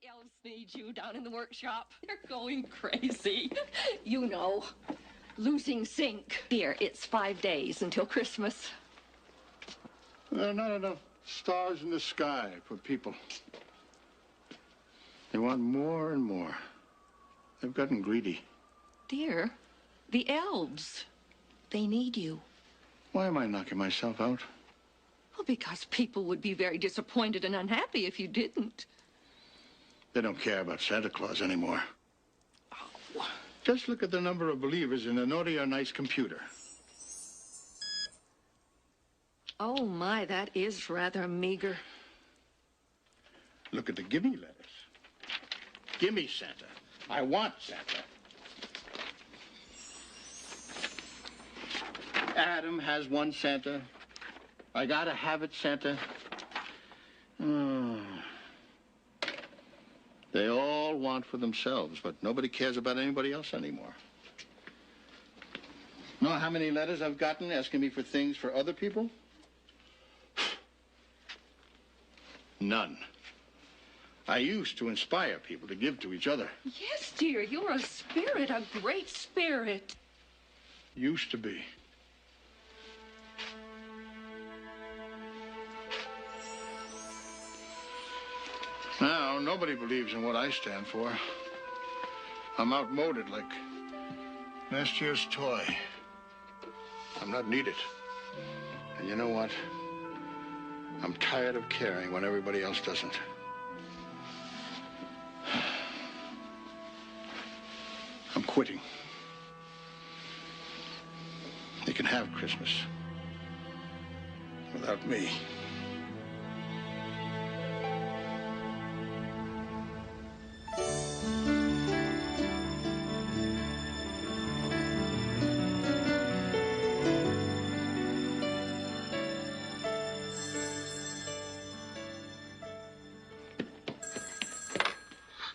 The elves need you down in the workshop. They're going crazy. You know, losing sync. Here, it's 5 days until Christmas. There are not enough stars in the sky for people. They want more and more. They've gotten greedy. Dear, the elves, they need you. Why am I knocking myself out? Well, because people would be very disappointed and unhappy if you didn't. They don't care about Santa Claus anymore. Oh. Just look at the number of believers in the Naughty or Nice computer. Oh, my, that is rather meager. Look at the gimme letters. Gimme Santa. I want Santa. Adam has one Santa. I gotta have it, Santa. They all want for themselves, but nobody cares about anybody else anymore. Know how many letters I've gotten asking me for things for other people? None. I used to inspire people to give to each other. Yes, dear, you're a spirit, a great spirit. Used to be. Now, nobody believes in what I stand for. I'm outmoded like last year's toy. I'm not needed. And you know what? I'm tired of caring when everybody else doesn't. I'm quitting. They can have Christmas without me.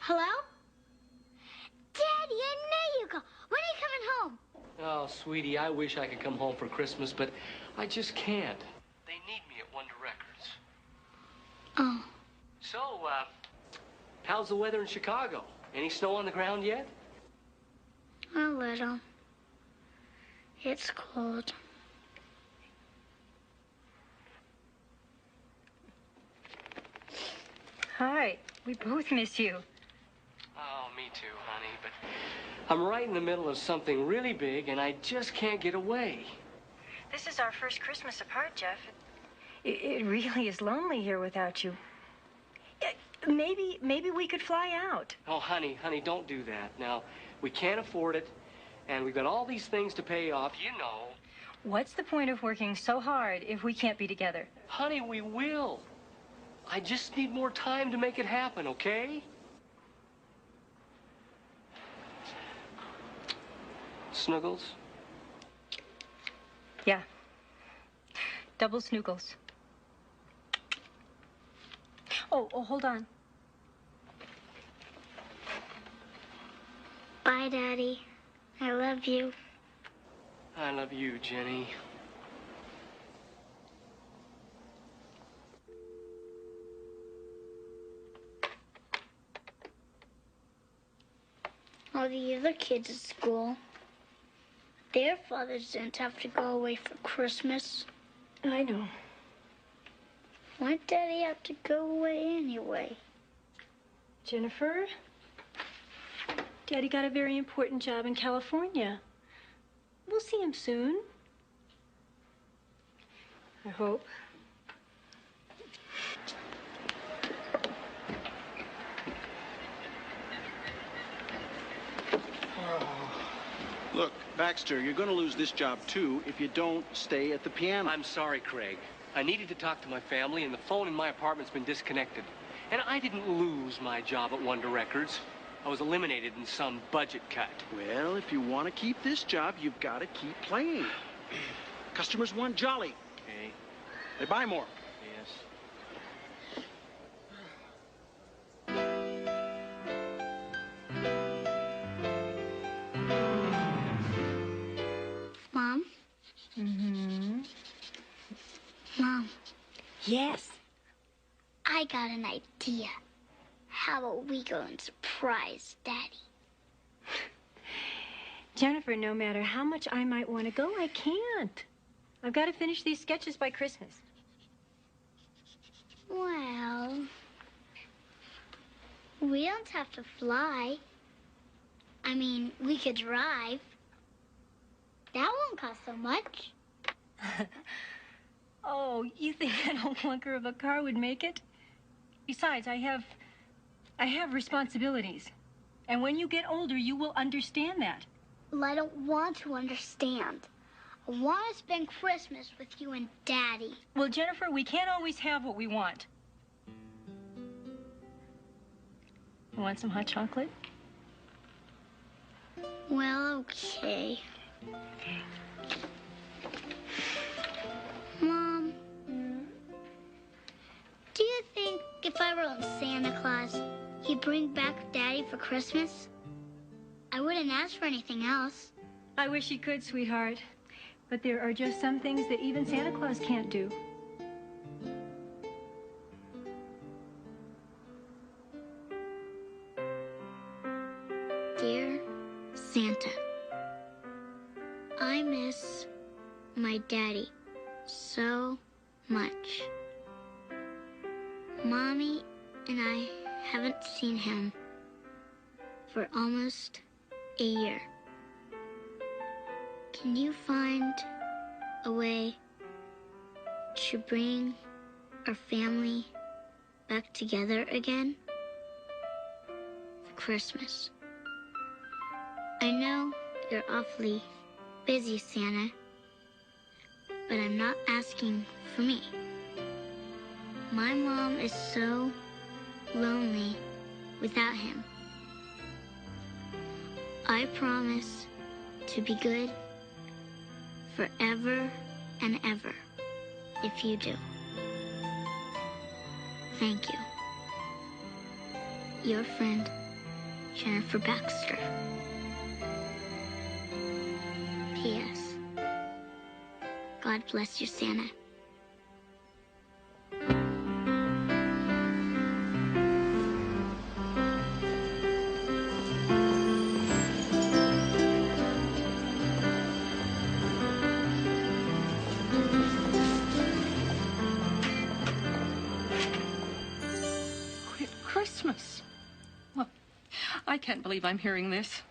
Hello? Daddy, I know you called. When are you coming home? Oh, sweetie, I wish I could come home for Christmas, but I just can't. They need me at Wonder Records. Oh. So, how's the weather in Chicago? Any snow on the ground yet? A little. It's cold. Hi. We both miss you. Oh, me too, honey, but I'm right in the middle of something really big, and I just can't get away. This is our first Christmas apart, Jeff. It really is lonely here without you. Maybe we could fly out. Oh, honey, don't do that. Now, we can't afford it, and we've got all these things to pay off, you know. What's the point of working so hard if we can't be together? Honey, we will. I just need more time to make it happen, okay? Snuggles? Yeah. Double snoogles. Oh, hold on. Bye, Daddy. I love you. I love you, Jenny. All the other kids at school, their fathers didn't have to go away for Christmas. I know. Why'd Daddy have to go away anyway? Jennifer? Daddy got a very important job in California. We'll see him soon. I hope. Look, Baxter, you're going to lose this job, too, if you don't stay at the piano. I'm sorry, Craig. I needed to talk to my family, and the phone in my apartment's been disconnected. And I didn't lose my job at Wonder Records. I was eliminated in some budget cut. Well, if you want to keep this job, you've got to keep playing. Customers want jolly. Okay. They buy more. Yes. Mom? Mm-hmm. Mom, Yes. I got an idea. how about we go and surprise Daddy? Jennifer, no matter how much I might want to go, I can't. I've got to finish these sketches by Christmas. Well, we don't have to fly. I mean, we could drive. That won't cost so much. Oh, you think that old clunker of a car would make it? Besides, I have responsibilities. And when you get older, you will understand that. Well, I don't want to understand. I want to spend Christmas with you and Daddy. Well, Jennifer, we can't always have what we want. You want some hot chocolate? Well, okay. Mom, do you think if I wrote Santa Claus, he'd bring back Daddy for Christmas? I wouldn't ask for anything else. I wish he could, sweetheart. But there are just some things that even Santa Claus can't do. Dear Santa, I miss my daddy so much. Mommy and I haven't seen him for almost a year. Can you find a way to bring our family back together again for Christmas? I know you're awfully busy, Santa, but I'm not asking for me. My mom is so lonely without him. I promise to be good forever and ever if you do. Thank you. Your friend, Jennifer Baxter. P.S. God bless you, Santa. Christmas. Well, I can't believe I'm hearing this.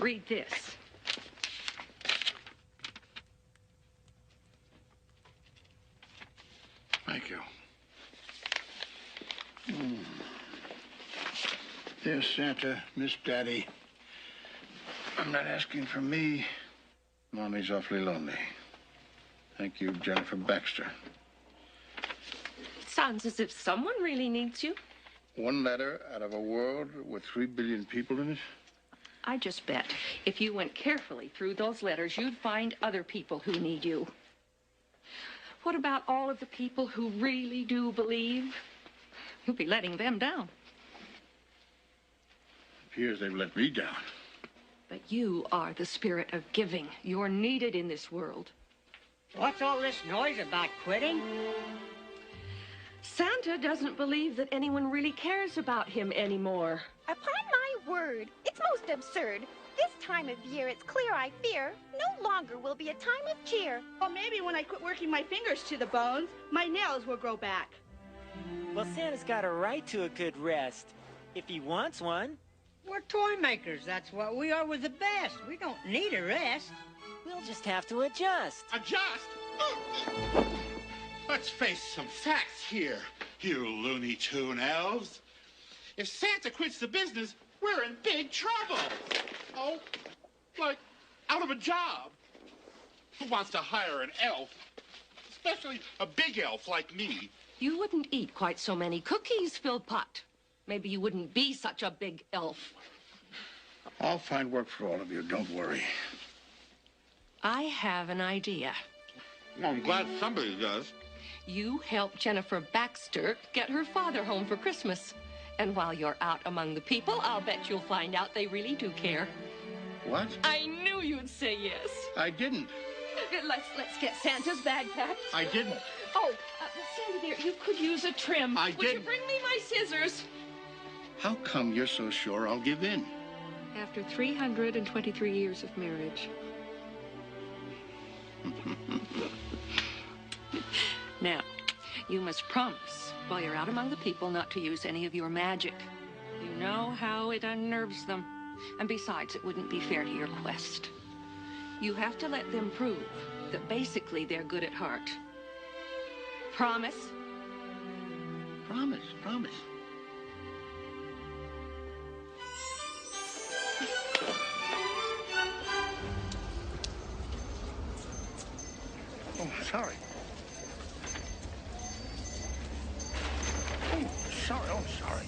Read this. Thank you. Dear Santa, Miss Daddy, I'm not asking for me. Mommy's awfully lonely. Thank you, Jennifer Baxter. It sounds as if someone really needs you. One letter out of a world with 3 billion people in it? I just bet if you went carefully through those letters, you'd find other people who need you. What about all of the people who really do believe? You'll be letting them down. It appears they've let me down. But you are the spirit of giving. You're needed in this world. What's all this noise about quitting? Santa doesn't believe that anyone really cares about him anymore. Upon my word, it's most absurd. This time of year, it's clear I fear, no longer will be a time of cheer. Well, maybe when I quit working my fingers to the bones, my nails will grow back. Well, Santa's got a right to a good rest, if he wants one. We're toy makers. That's what we are with the best. We don't need a rest. We'll just have to adjust. Adjust? Let's face some facts here, you Looney Tune elves. If Santa quits the business, we're in big trouble. Oh, like out of a job. Who wants to hire an elf? Especially a big elf like me. You wouldn't eat quite so many cookies, Philpott. Maybe you wouldn't be such a big elf. I'll find work for all of you, don't worry. I have an idea. Well, I'm glad somebody does. You help Jennifer Baxter get her father home for Christmas. And while you're out among the people, I'll bet you'll find out they really do care. What? I knew you'd say yes. I didn't. Let's get Santa's bag packed. I didn't. Oh, Sandy dear, you could use a trim. I Would didn't. you bring me my scissors? How come you're so sure I'll give in? After 323 years of marriage. Now, you must promise, while you're out among the people, not to use any of your magic. You know how it unnerves them. And besides, it wouldn't be fair to your quest. You have to let them prove that basically they're good at heart. Promise? Promise, promise. Oh, sorry. Oh, sorry. Oh, sorry.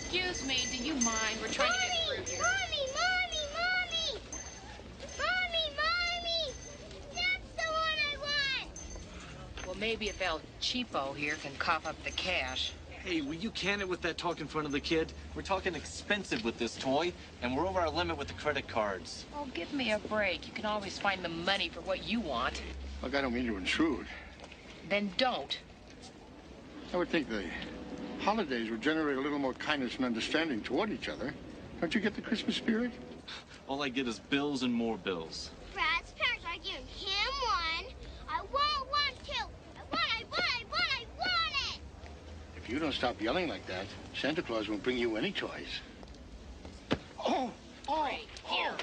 Excuse me, do you mind? We're trying to get through here. Mommy! That's the one I want! Well, maybe if El Cheapo here can cough up the cash. Hey, will you can it with that talk in front of the kid? We're talking expensive with this toy, and we're over our limit with the credit cards. Oh, give me a break. You can always find the money for what you want. Look, I don't mean to intrude. Then don't. I would think the holidays would generate a little more kindness and understanding toward each other. Don't you get the Christmas spirit? All I get is bills and more bills. Brad's parents are giving him one. I want one too. I want it! If you don't stop yelling like that, Santa Claus won't bring you any toys. Oh! Great. Here.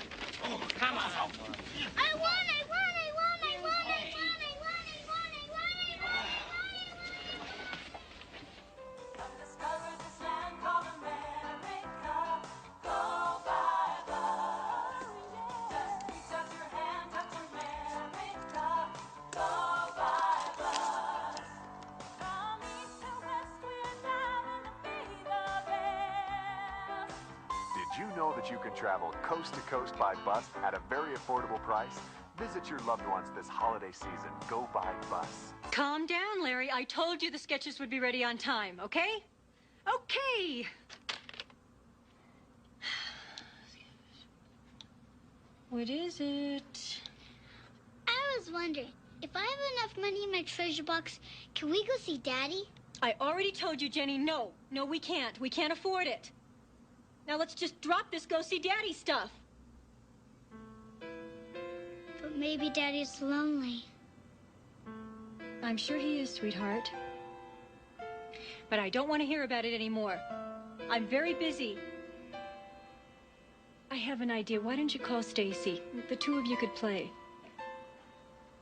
Come on. I want it! Did you know that you can travel coast to coast by bus at a very affordable price? Visit your loved ones this holiday season. Go by bus. Calm down, Larry. I told you the sketches would be ready on time, okay? Okay. What is it? I was wondering, if I have enough money in my treasure box, can we go see Daddy? I already told you, Jenny, no. No, we can't. We can't afford it. Now let's just drop this go see Daddy stuff. But maybe Daddy's lonely. I'm sure he is, sweetheart. But I don't want to hear about it anymore. I'm very busy. I have an idea. Why don't you call Stacy? The two of you could play.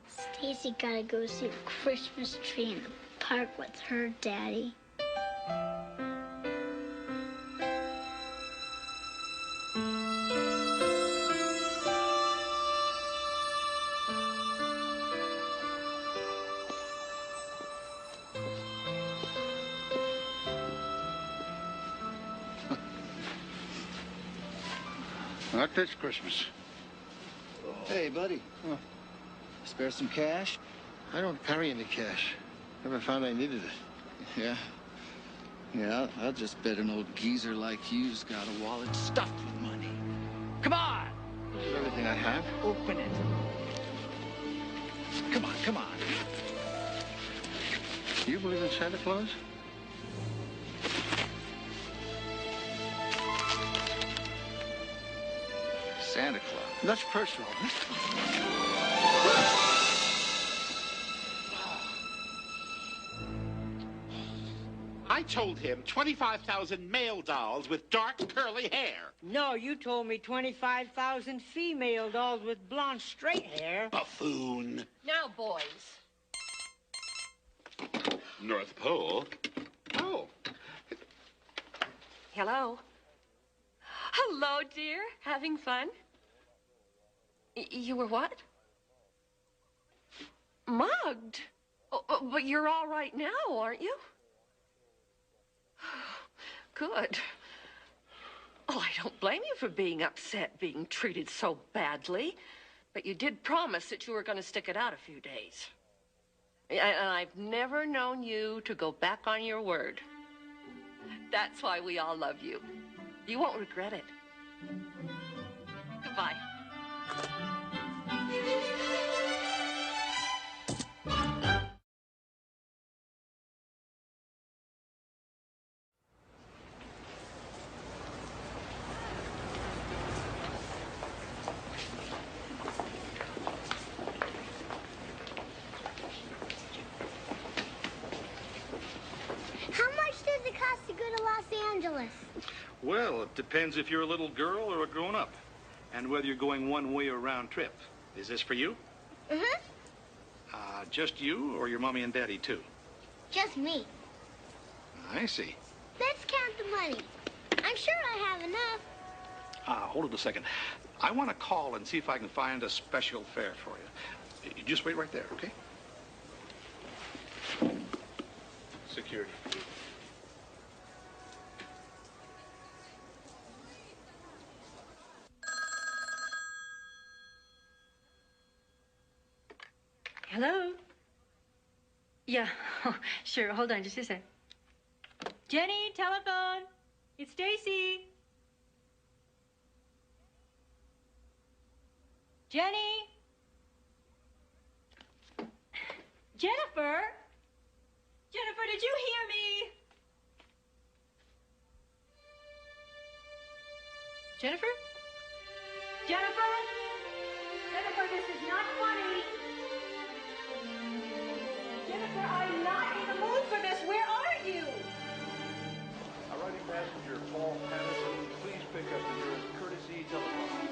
Stacy gotta go see a Christmas tree in the park with her daddy. Not this Christmas. Hey, buddy. Spare some cash? I don't carry any cash. Never found I needed it. Yeah. Yeah, I'll just bet an old geezer like you's got a wallet stuffed with money. Come on! This is everything I have. Open it. Come on, come on. Do you believe in Santa Claus? Santa Claus. That's personal. I told him 25,000 male dolls with dark curly hair. No, you told me 25,000 female dolls with blonde straight hair. Buffoon. Now, boys. North Pole. Oh. Hello. Hello, dear. Having fun? You were what? Mugged? But you're all right now, aren't you? Good. Oh, I don't blame you for being upset, being treated so badly. But you did promise that you were going to stick it out a few days. And I've never known you to go back on your word. That's why we all love you. You won't regret it. Goodbye. Well, it depends if you're a little girl or a grown-up, and whether you're going one way or round trip. Is this for you? Mm-hmm. Just you, or your mommy and daddy, too? Just me. I see. Let's count the money. I'm sure I have enough. Hold it a second. I want to call and see if I can find a special fare for you. You just wait right there, okay? Security. Hello? Yeah, sure. Hold on just a sec. Jenny, telephone. It's Stacy. Jenny? Jennifer? Jennifer, did you hear me? Jennifer? Jennifer? Jennifer, this is not funny. Jennifer, I'm not in the mood for this. Where are you? Arriving passenger Paul Patterson, please pick up the nearest courtesy telephone.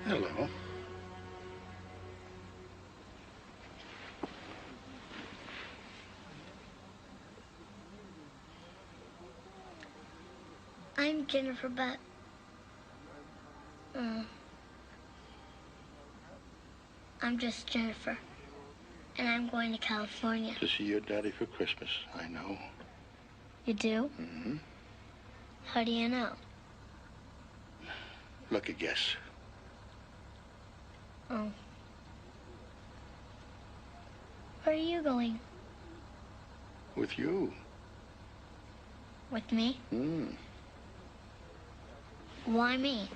Hello. I'm Jennifer, but... I'm just Jennifer. And I'm going to California. To see your daddy for Christmas, I know. You do? Mm-hmm. How do you know? Lucky guess. Oh. Where are you going? With you. With me? Why me?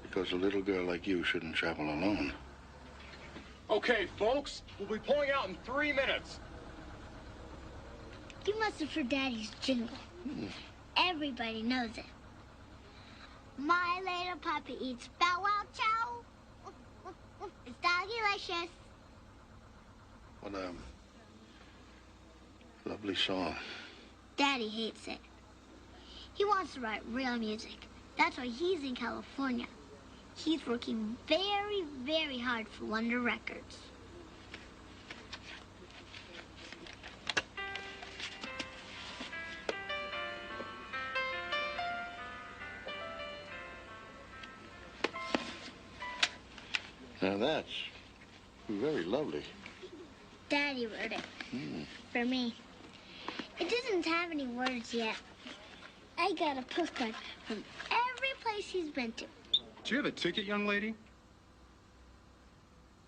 Because a little girl like you shouldn't travel alone. Okay, folks, we'll be pulling out in 3 minutes. You must have heard Daddy's jingle. Everybody knows it. My little puppy eats bow wow chow. It's doggy-licious. What a lovely song. Daddy hates it. He wants to write real music. That's why he's in California. He's working very, very hard for Wonder Records. Now that's very lovely. Daddy wrote it. For me. It doesn't have any words yet. I got a postcard from every place he's been to. Do you have a ticket, young lady?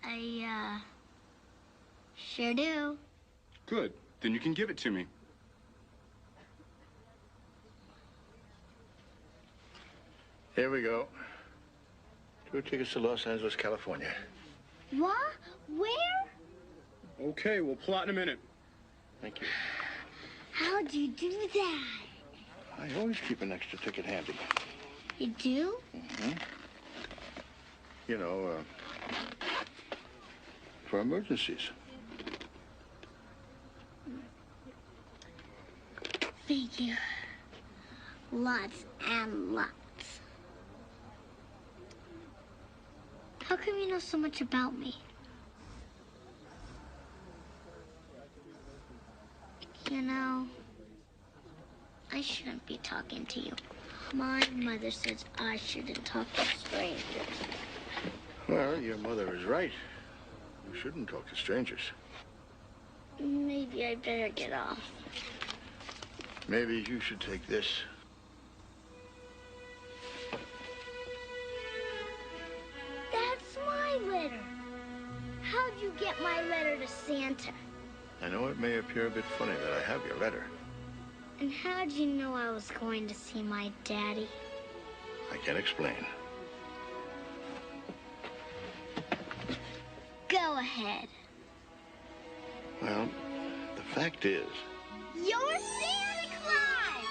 I, sure do. Good. Then you can give it to me. Here we go. 2 tickets to Los Angeles, California. What? Where? Okay, we'll plot in a minute. Thank you. How'd you do that? I always keep an extra ticket handy. You do? Mm-hmm. You know, for emergencies. Thank you. Lots and lots. How come you know so much about me? You know, I shouldn't be talking to you. My mother says I shouldn't talk to strangers. Well, your mother is right. You shouldn't talk to strangers. Maybe I better get off. Maybe you should take this. That's my letter. How'd you get my letter to Santa? I know it may appear a bit funny that I have your letter. And how'd you know I was going to see my daddy? I can't explain. Go ahead. Well, the fact is... You're Santa Claus!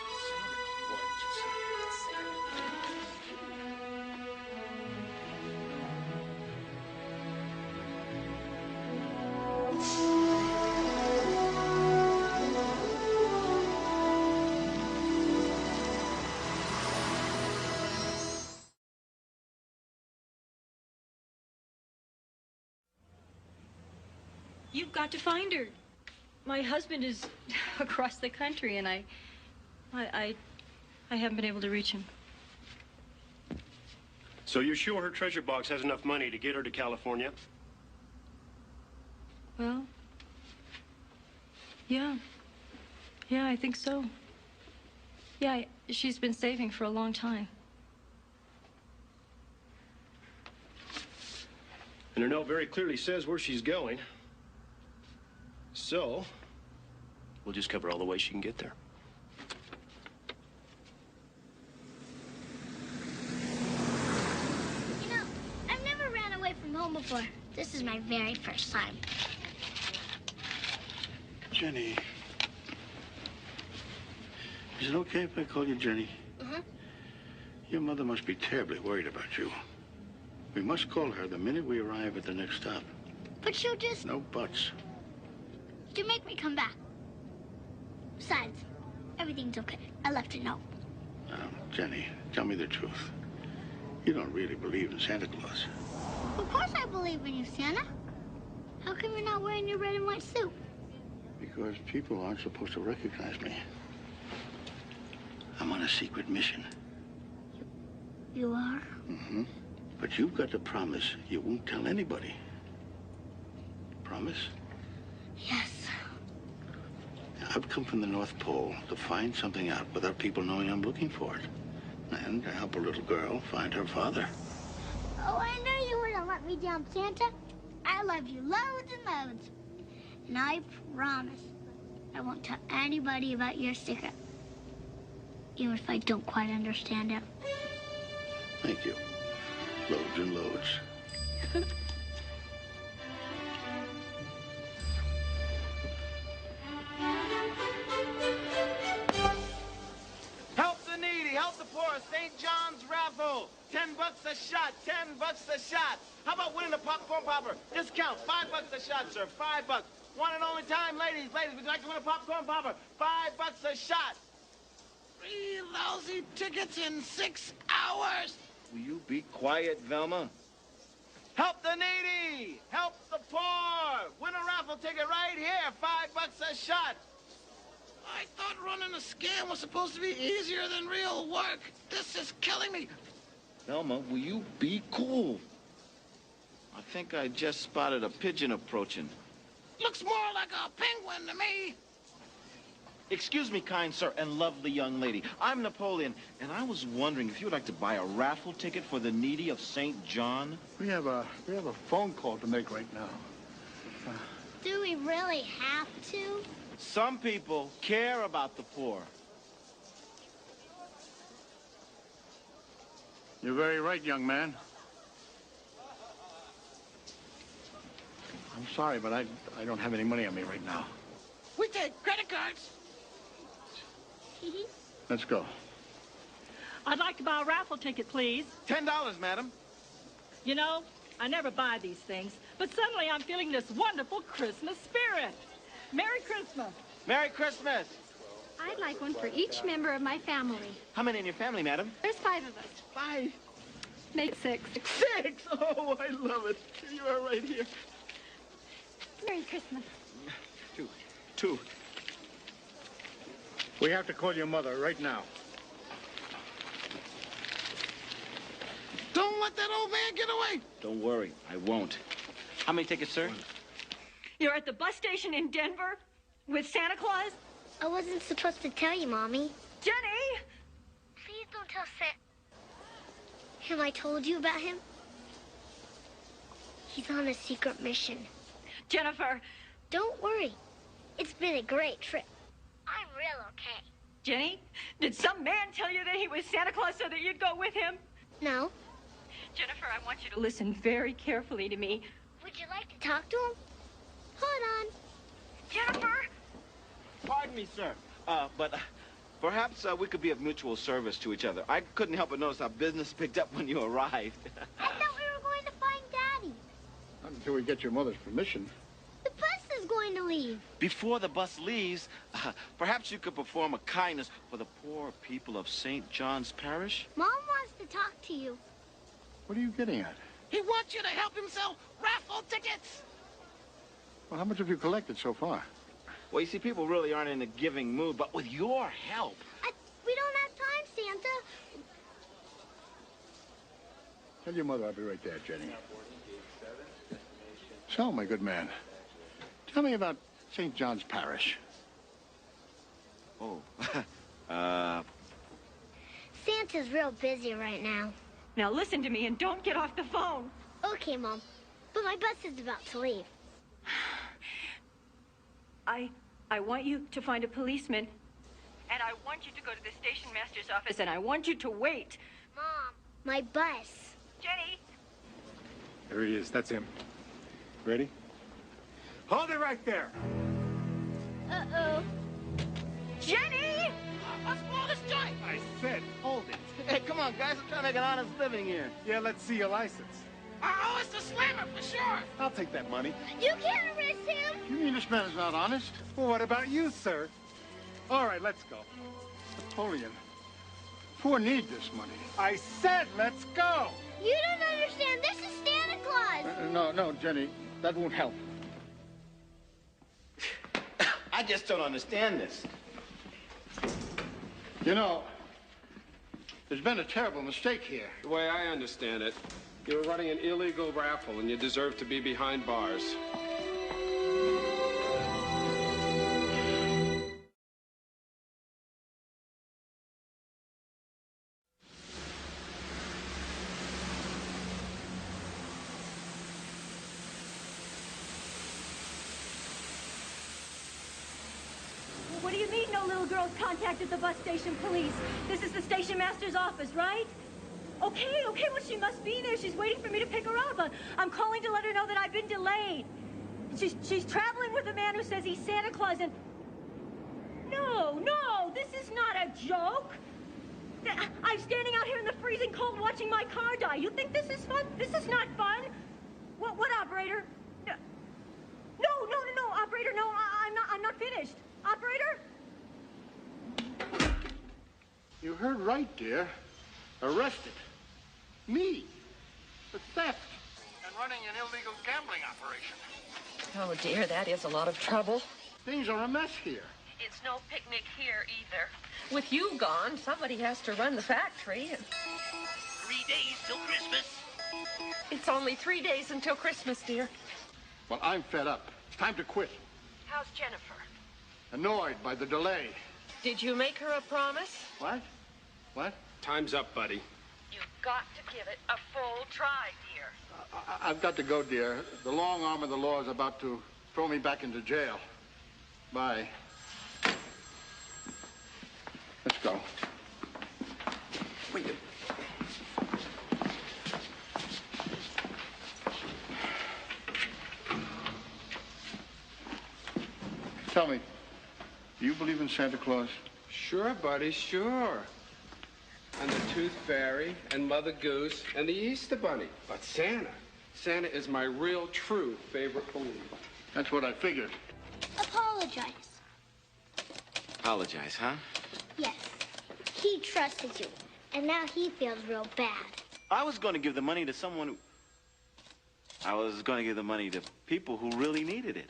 You've got to find her. My husband is across the country, and I haven't been able to reach him. So you're sure her treasure box has enough money to get her to California? Well, yeah. Yeah, I think so. Yeah, she's been saving for a long time. And her note very clearly says where she's going. So, we'll just cover all the ways she can get there. You know, I've never ran away from home before. This is my very first time. Jenny. Is it okay if I call you Jenny? Uh-huh. Your mother must be terribly worried about you. We must call her the minute we arrive at the next stop. But she'll just... No buts. to make me come back. Besides, everything's okay. I left a note. Now, Jenny, tell me the truth. You don't really believe in Santa Claus. Of course I believe in you, Santa. How come you're not wearing your red and white suit? Because people aren't supposed to recognize me. I'm on a secret mission. You are? Mm-hmm. But you've got to promise you won't tell anybody. Promise? Yes. I've come from the North Pole to find something out without people knowing I'm looking for it. And to help a little girl find her father. Oh, I knew you wouldn't let me down, Santa. I love you loads and loads. And I promise I won't tell anybody about your secret. Even if I don't quite understand it. Thank you. Loads and loads. Help the needy, help the poor. St. John's raffle. $10 a shot, $10 a shot. How about winning a popcorn popper? Discount, $5 a shot, sir, $5. One and only time, ladies, would you like to win a popcorn popper? $5 a shot. 3 lousy tickets in 6 hours. Will you be quiet, Velma? Help the needy, help the poor. Win a raffle ticket right here, $5 a shot. I thought running a scam was supposed to be easier than real work. This is killing me. Velma, will you be cool? I think I just spotted a pigeon approaching. Looks more like a penguin to me. Excuse me, kind sir and lovely young lady. I'm Napoleon, and I was wondering if you would like to buy a raffle ticket for the needy of St. John. We have a phone call to make right now. Do we really have to? Some people care about the poor. You're very right, young man. I'm sorry, but I don't have any money on me right now. We take credit cards. Let's go. I'd like to buy a raffle ticket, please. $10, madam. You know, I never buy these things, but suddenly I'm feeling this wonderful Christmas spirit. Merry Christmas. Merry Christmas. I'd like one for each member of my family. How many in your family, madam? There's 5 of us. 5. Make it 6. 6? Oh, I love it. You are right here. Merry Christmas. 2. We have to call your mother right now. Don't let that old man get away. Don't worry, I won't. How many tickets, sir? You're at the bus station in Denver with Santa Claus? I wasn't supposed to tell you, Mommy. Jenny! Please don't tell Santa. Have I told you about him? He's on a secret mission. Jennifer! Don't worry. It's been a great trip. I'm real okay. Jenny, did some man tell you that he was Santa Claus so that you'd go with him? No. Jennifer, I want you to listen very carefully to me. Would you like to talk to him? Hold on. Jennifer! Pardon me, sir. But perhaps we could be of mutual service to each other. I couldn't help but notice how business picked up when you arrived. I thought we were going to find Daddy. Not until we get your mother's permission. The bus is going to leave. Before the bus leaves, perhaps you could perform a kindness for the poor people of St. John's Parish? Mom wants to talk to you. What are you getting at? He wants you to help him sell raffle tickets. Well, how much have you collected so far? Well, you see, people really aren't in a giving mood, but with your help... We don't have time, Santa. Tell your mother I'll be right there, Jenny. So, my good man, tell me about St. John's Parish. Oh, Santa's real busy right now. Now listen to me and don't get off the phone. Okay, Mom. But my bus is about to leave. I want you to find a policeman, and I want you to go to the station master's office, and I want you to wait. Mom, my bus. Jenny! There he is. That's him. Ready? Hold it right there. Uh-oh. Jenny! A smallest joint. I said hold it. Hey, come on, guys. I'm trying to make an honest living here. Yeah, let's see your license. Oh, it's the slammer for sure. I'll take that money. You can't arrest him. You mean this man is not honest? Well, what about you, sir? All right, let's go. Napoleon, poor need this money. I said let's go. You don't understand. This is Santa Claus. No, Jenny, that won't help. I just don't understand this. You know, there's been a terrible mistake here. The way I understand it, you're running an illegal raffle and you deserve to be behind bars. What do you mean no little girls contacted the bus station police? This is the station master's office, right? Okay, well, she must be there. She's waiting for me to pick her up. I'm calling to let her know that I've been delayed. She's traveling with a man who says he's Santa Claus and... No, this is not a joke. I'm standing out here in the freezing cold watching my car die. You think this is fun? This is not fun. What operator? No, operator, no, I'm not finished. Operator? You heard right, dear. Arrested. Me. For theft. And running an illegal gambling operation. Oh, dear, that is a lot of trouble. Things are a mess here. It's no picnic here, either. With you gone, somebody has to run the factory. 3 days till Christmas. It's only 3 days until Christmas, dear. Well, I'm fed up. It's time to quit. How's Jennifer? Annoyed by the delay. Did you make her a promise? What? Time's up, buddy. You've got to give it a full try, dear. I've got to go, dear. The long arm of the law is about to throw me back into jail. Bye. Let's go. Wait. Tell me, do you believe in Santa Claus? Sure, buddy, sure. And the Tooth Fairy, and Mother Goose, and the Easter Bunny. But Santa is my real, true favorite balloon. That's what I figured. Apologize. Apologize, huh? Yes. He trusted you, and now he feels real bad. I was going to give the money to someone who... I was going to give the money to people who really needed it.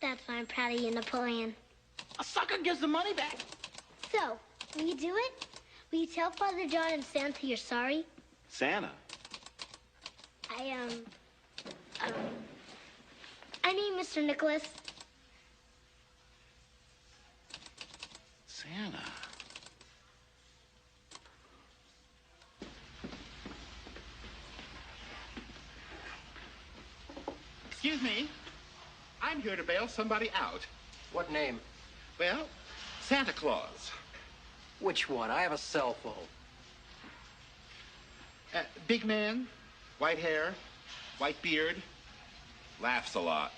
That's why I'm proud of you, Napoleon. A sucker gives the money back. So, will you do it? Will you tell Father John and Santa you're sorry? Santa? I mean, Mr. Nicholas. Santa? Excuse me. I'm here to bail somebody out. What name? Well, Santa Claus. Which one? I have a cell phone. Big man, white hair, white beard, laughs a lot.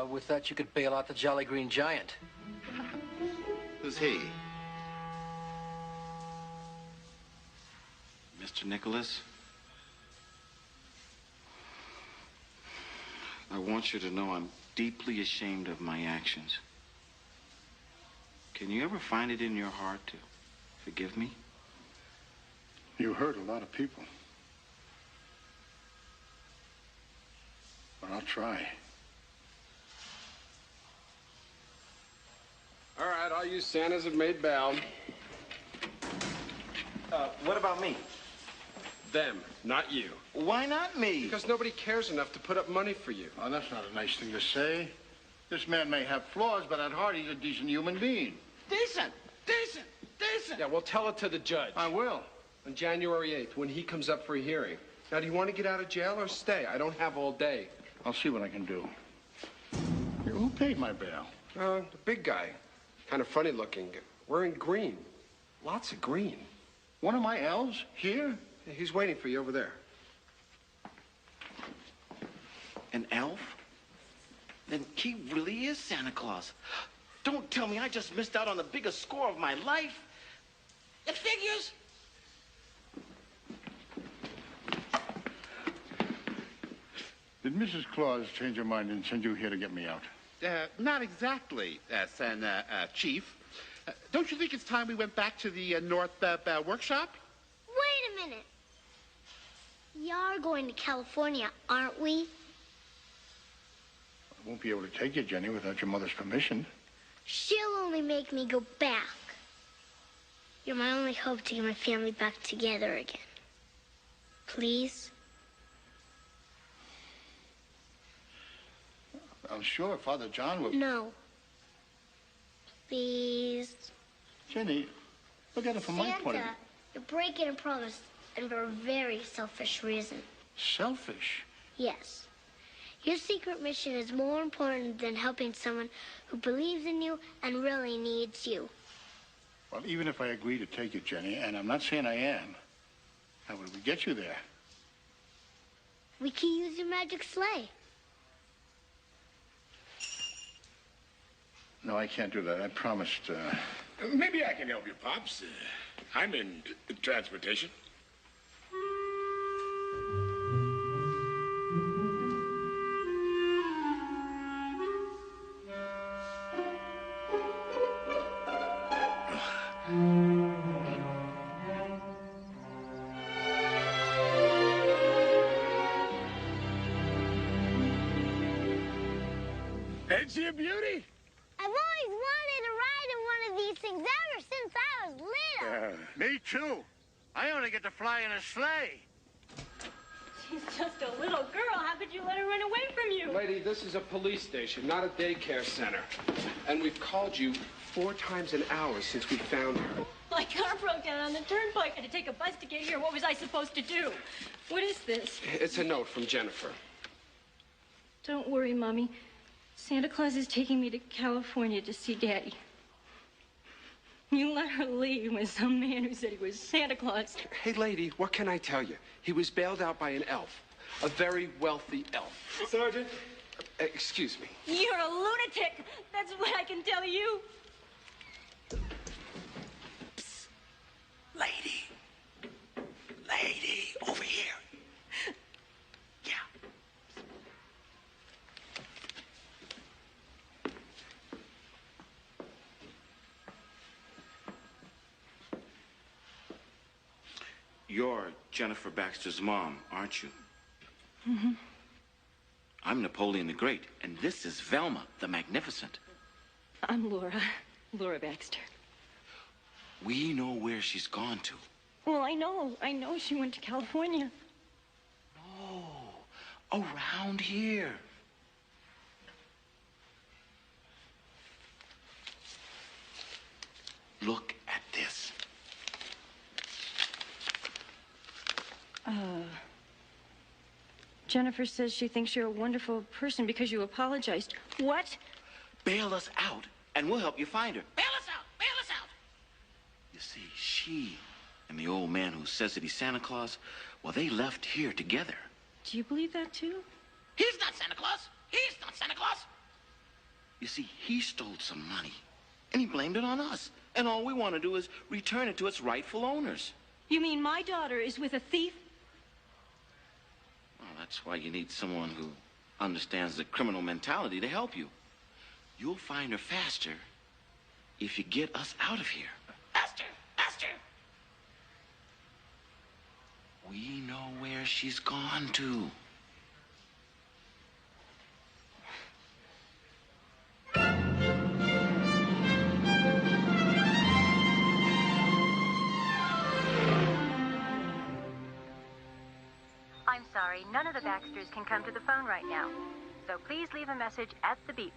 With that, you could bail out the Jolly Green Giant. Who's he? Mr. Nicholas? I want you to know I'm deeply ashamed of my actions. Can you ever find it in your heart to forgive me? You hurt a lot of people. But I'll try. All right, all you Santas have made bail. What about me? Them, not you. Why not me? Because nobody cares enough to put up money for you. Oh, that's not a nice thing to say. This man may have flaws, but at heart, he's a decent human being. Decent. Yeah, well, tell it to the judge. I will. On January 8th, when he comes up for a hearing. Now, do you want to get out of jail or stay? I don't have all day. I'll see what I can do. Here, who paid my bail? The big guy. Kind of funny looking. Wearing green. Lots of green. One of my elves? Here? Yeah, he's waiting for you over there. An elf? Then he really is Santa Claus. Don't tell me I just missed out on the biggest score of my life. It figures. Did Mrs. Claus change her mind and send you here to get me out? Not exactly, Chief. Don't you think it's time we went back to the North workshop? Wait a minute. You're going to California, aren't we? I won't be able to take you, Jenny, without your mother's permission. She'll only make me go back. You're my only hope to get my family back together again. Please? I'm sure Father John will... No. Please. Jenny, look at it from my point of view. Santa, you're breaking a promise, and for a very selfish reason. Selfish? Yes. Your secret mission is more important than helping someone who believes in you and really needs you. Well, even if I agree to take you, Jenny, and I'm not saying I am, how would we get you there? We can use your magic sleigh. No, I can't do that. I promised, Maybe I can help you, Pops. I'm in transportation. Ain't she a beauty? I've always wanted to ride in one of these things ever since I was little. Me too. I only get to fly in a sleigh. She's just a little girl. How could you let her run away from you? Lady, this is a police station, not a daycare center. And we've called you 4 times an hour since we found her. My car broke down on the turnpike. I had to take a bus to get here. What was I supposed to do? What is this? It's a note from Jennifer. Don't worry, Mommy. Santa Claus is taking me to California to see Daddy. You let her leave with some man who said he was Santa Claus. Hey, lady, what can I tell you? He was bailed out by an elf, a very wealthy elf. Sergeant? Excuse me. You're a lunatic. That's what I can tell you. Psst. Lady. Lady, over here. Yeah. You're Jennifer Baxter's mom, aren't you? Mm-hmm. I'm Napoleon the Great, and this is Velma the Magnificent. I'm Laura Baxter. We know where she's gone to. Well, I know she went to California. Oh, around here. Look at this. Jennifer says she thinks you're a wonderful person because you apologized. What? Bail us out, and we'll help you find her. Bail us out! Bail us out! You see, she and the old man who says that he's Santa Claus, well, they left here together. Do you believe that, too? He's not Santa Claus. He's not Santa Claus. You see, he stole some money, and he blamed it on us. And all we want to do is return it to its rightful owners. You mean my daughter is with a thief? Well, that's why you need someone who understands the criminal mentality to help you. You'll find her faster if you get us out of here. Faster, faster. We know where she's gone to. I'm sorry, none of the Baxters can come to the phone right now. So please leave a message at the beep.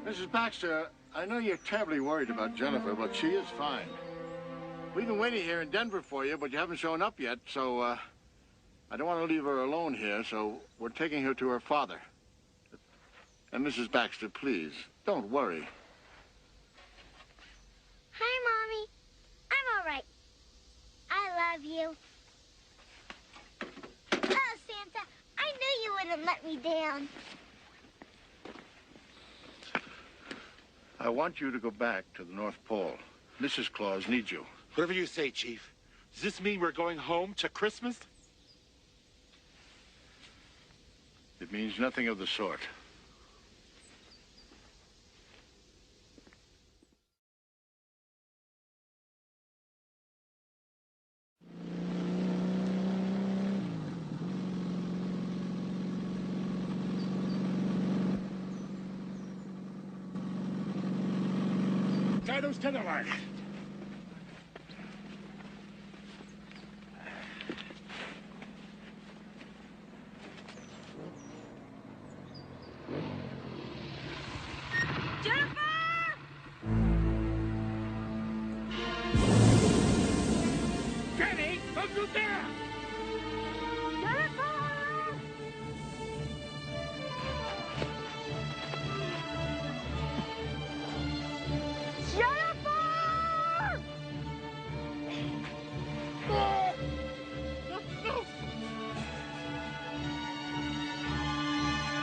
Mrs. Baxter, I know you're terribly worried about Jennifer, but she is fine. We've been waiting here in Denver for you, but you haven't shown up yet, so I don't want to leave her alone here, so we're taking her to her father. And Mrs. Baxter, please, don't worry. Hi, Mommy. I'm all right. I love you. Oh, Santa, I knew you wouldn't let me down. I want you to go back to the North Pole. Mrs. Claus needs you. Whatever you say, Chief. Does this mean we're going home to Christmas? It means nothing of the sort. Tie those to the line. Jenny, don't you dare!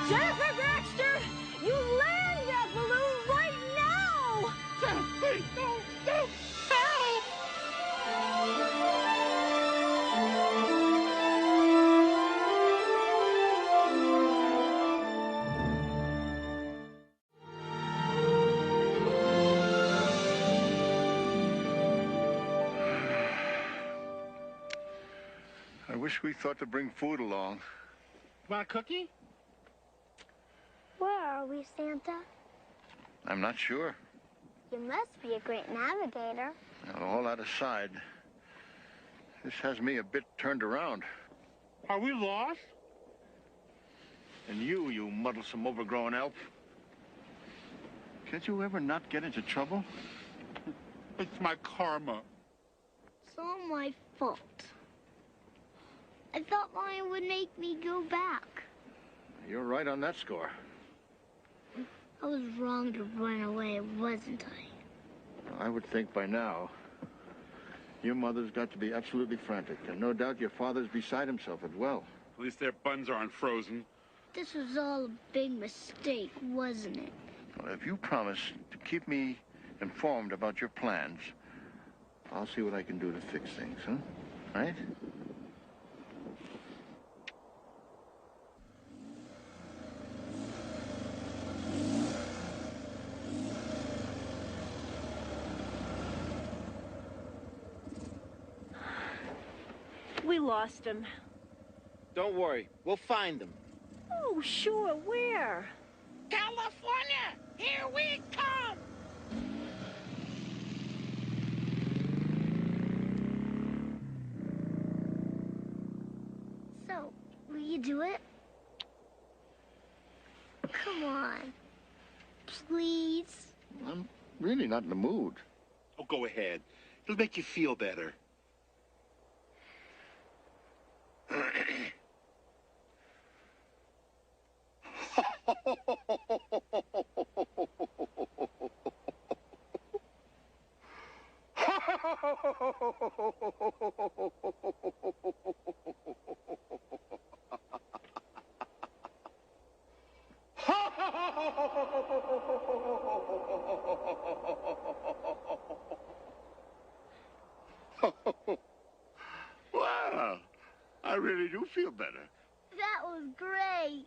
Jennifer Baxter, you land that balloon right now! Please, no, help! I wish we thought to bring food along. Want a cookie? Where are we, Santa? I'm not sure. You must be a great navigator. Now, all that aside, this has me a bit turned around. Are we lost? And you muddlesome, overgrown elf. Can't you ever not get into trouble? It's my karma. It's all my fault. I thought Mommy would make me go back. You're right on that score. I was wrong to run away, wasn't I? I would think by now your mother's got to be absolutely frantic, and no doubt your father's beside himself as well. At least their buns aren't frozen. This was all a big mistake, wasn't it? Well, if you promise to keep me informed about your plans, I'll see what I can do to fix things, huh? Right? We lost him. Don't worry, we'll find them. Oh, sure. Where? California, here we come! So, will you do it? Come on. Please. I'm really not in the mood. Oh, go ahead. It'll make you feel better. Wow, I really do feel better. That was great.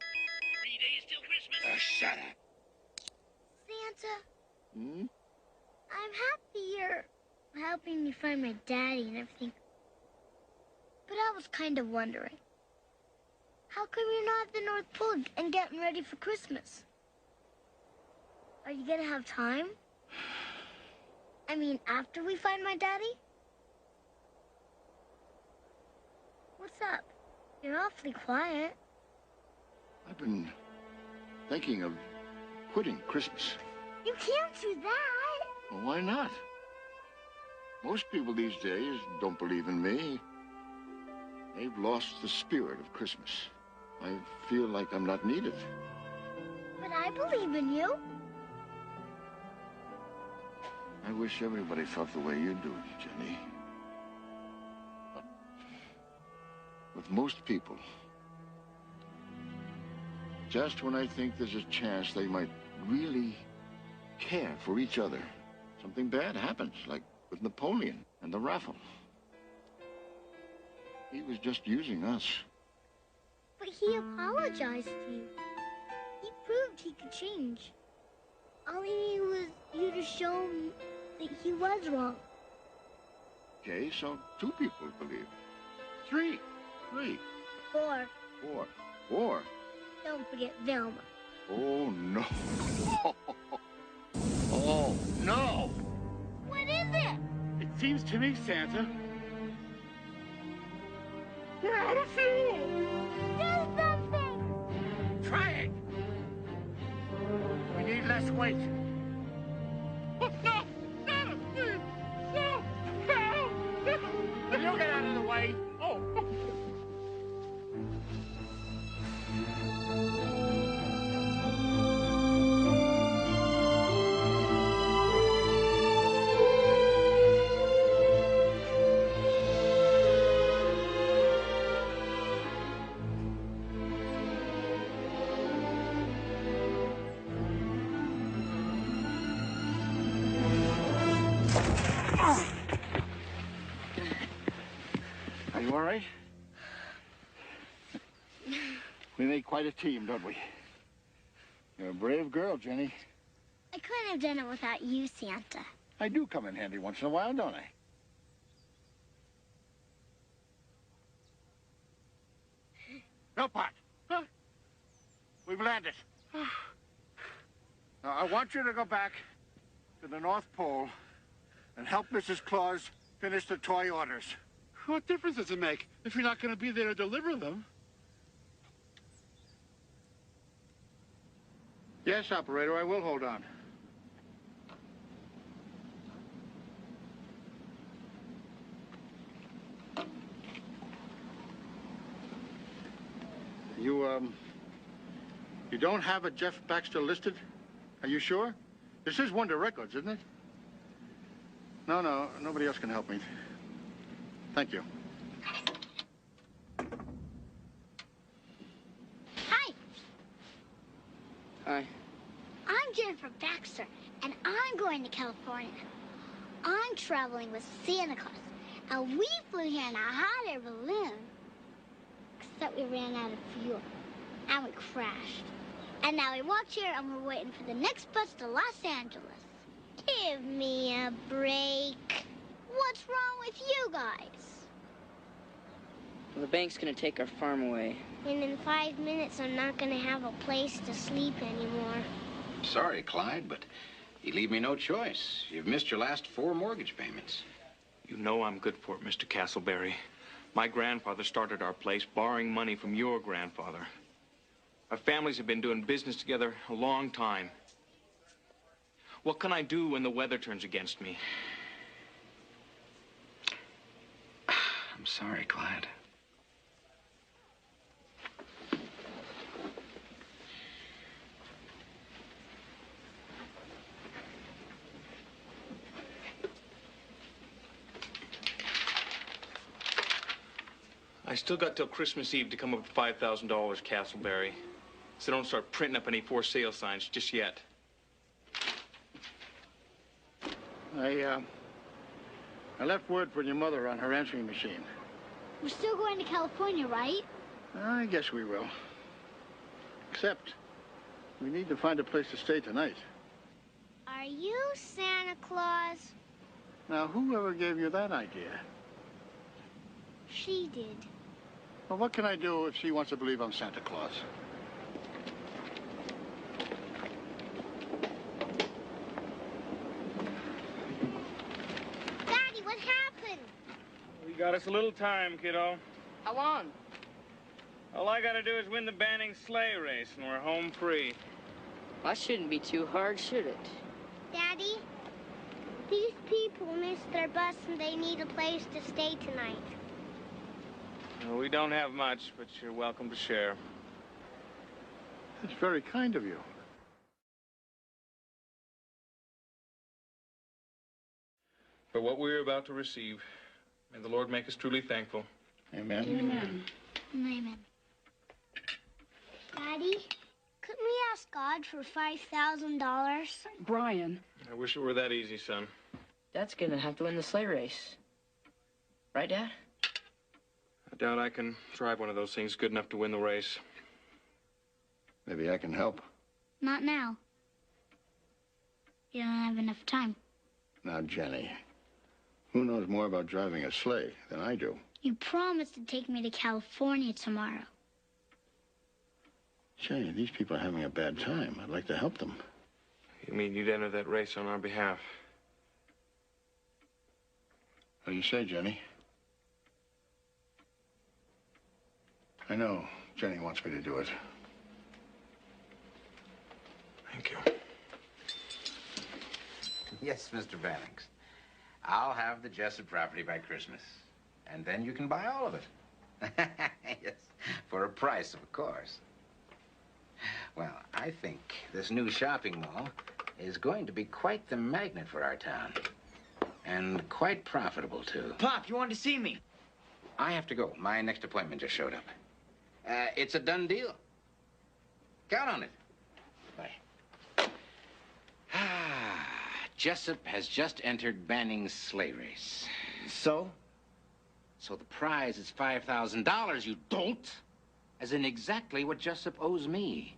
3 days till Christmas. Shut up. Santa, Hmm? I'm happy you're helping me find my daddy and everything. But I was kind of wondering, how come you're not at the North Pole and getting ready for Christmas? Are you gonna have time? I mean, after we find my daddy? What's up? You're awfully quiet. I've been thinking of quitting Christmas. You can't do that. Well, why not? Most people these days don't believe in me. They've lost the spirit of Christmas. I feel like I'm not needed. But I believe in you. I wish everybody felt the way you do, Jenny. But with most people, just when I think there's a chance they might really care for each other, something bad happens, like with Napoleon and the raffle. He was just using us. But he apologized to you. He proved he could change. All he needed was you to show him that he was wrong. Okay, so 2 people believe. 3. 4. 4. Don't forget Velma. Oh, no. Oh, no. What is it? It seems to me, Santa, We're out of fuel! Do something! Try it! We need less weight. Oh, no! No! No! No! Will you get out of the way? Oh! Are you all right? We make quite a team, don't we? You're a brave girl, Jenny. I couldn't have done it without you, Santa. I do come in handy once in a while, don't I? Philpott! Huh? We've landed. Now, I want you to go back to the North Pole and help Mrs. Claus finish the toy orders. what difference does it make if you're not going to be there to deliver them? Yes, operator, I will hold on. You don't have a Jeff Baxter listed? Are you sure? This is Wonder Records, isn't it? No, nobody else can help me. Thank you. Hi. Hi. I'm Jennifer Baxter, and I'm going to California. I'm traveling with Santa Claus, and we flew here in a hot air balloon. Except we ran out of fuel, and we crashed. And now we walked here, and we're waiting for the next bus to Los Angeles. Give me a break. What's wrong with you guys? Well, the bank's gonna take our farm away. And in 5 minutes, I'm not gonna have a place to sleep anymore. Sorry, Clyde, but you leave me no choice. You've missed your last 4 mortgage payments. You know I'm good for it, Mr. Castleberry. My grandfather started our place borrowing money from your grandfather. Our families have been doing business together a long time. What can I do when the weather turns against me? I'm sorry, Clyde. I still got till Christmas Eve to come up with $5,000, Castleberry. So don't start printing up any for sale signs just yet. I left word for your mother on her answering machine. We're still going to California, right? I guess we will. Except, we need to find a place to stay tonight. Are you Santa Claus? Now, whoever gave you that idea? She did. Well, what can I do if she wants to believe I'm Santa Claus? Daddy, what happened? We got us a little time, kiddo. How long? All I gotta do is win the Banning sleigh race, and we're home free. That shouldn't be too hard, should it? Daddy, these people missed their bus and they need a place to stay tonight. Well, we don't have much, but you're welcome to share. That's very kind of you. For what we are about to receive, may the Lord make us truly thankful. Amen. Amen. Amen. Daddy, couldn't we ask God for $5,000? Brian. I wish it were that easy, son. Dad's gonna have to win the sleigh race. Right, Dad? I doubt I can drive one of those things good enough to win the race. Maybe I can help. Not now. You don't have enough time. Now, Jenny, who knows more about driving a sleigh than I do? You promised to take me to California tomorrow. Jenny, these people are having a bad time. I'd like to help them. You mean you'd enter that race on our behalf? What do you say, Jenny? I know Jenny wants me to do it. Thank you. Yes, Mr. Bannings. I'll have the Jessup property by Christmas. And then you can buy all of it. Yes, for a price, of course. Well, I think this new shopping mall is going to be quite the magnet for our town. And quite profitable, too. Pop, you wanted to see me? I have to go. My next appointment just showed up. It's a done deal. Count on it. Bye. Jessup has just entered Banning's sleigh race. So? So the prize is $5,000, you dolt. As in exactly what Jessup owes me.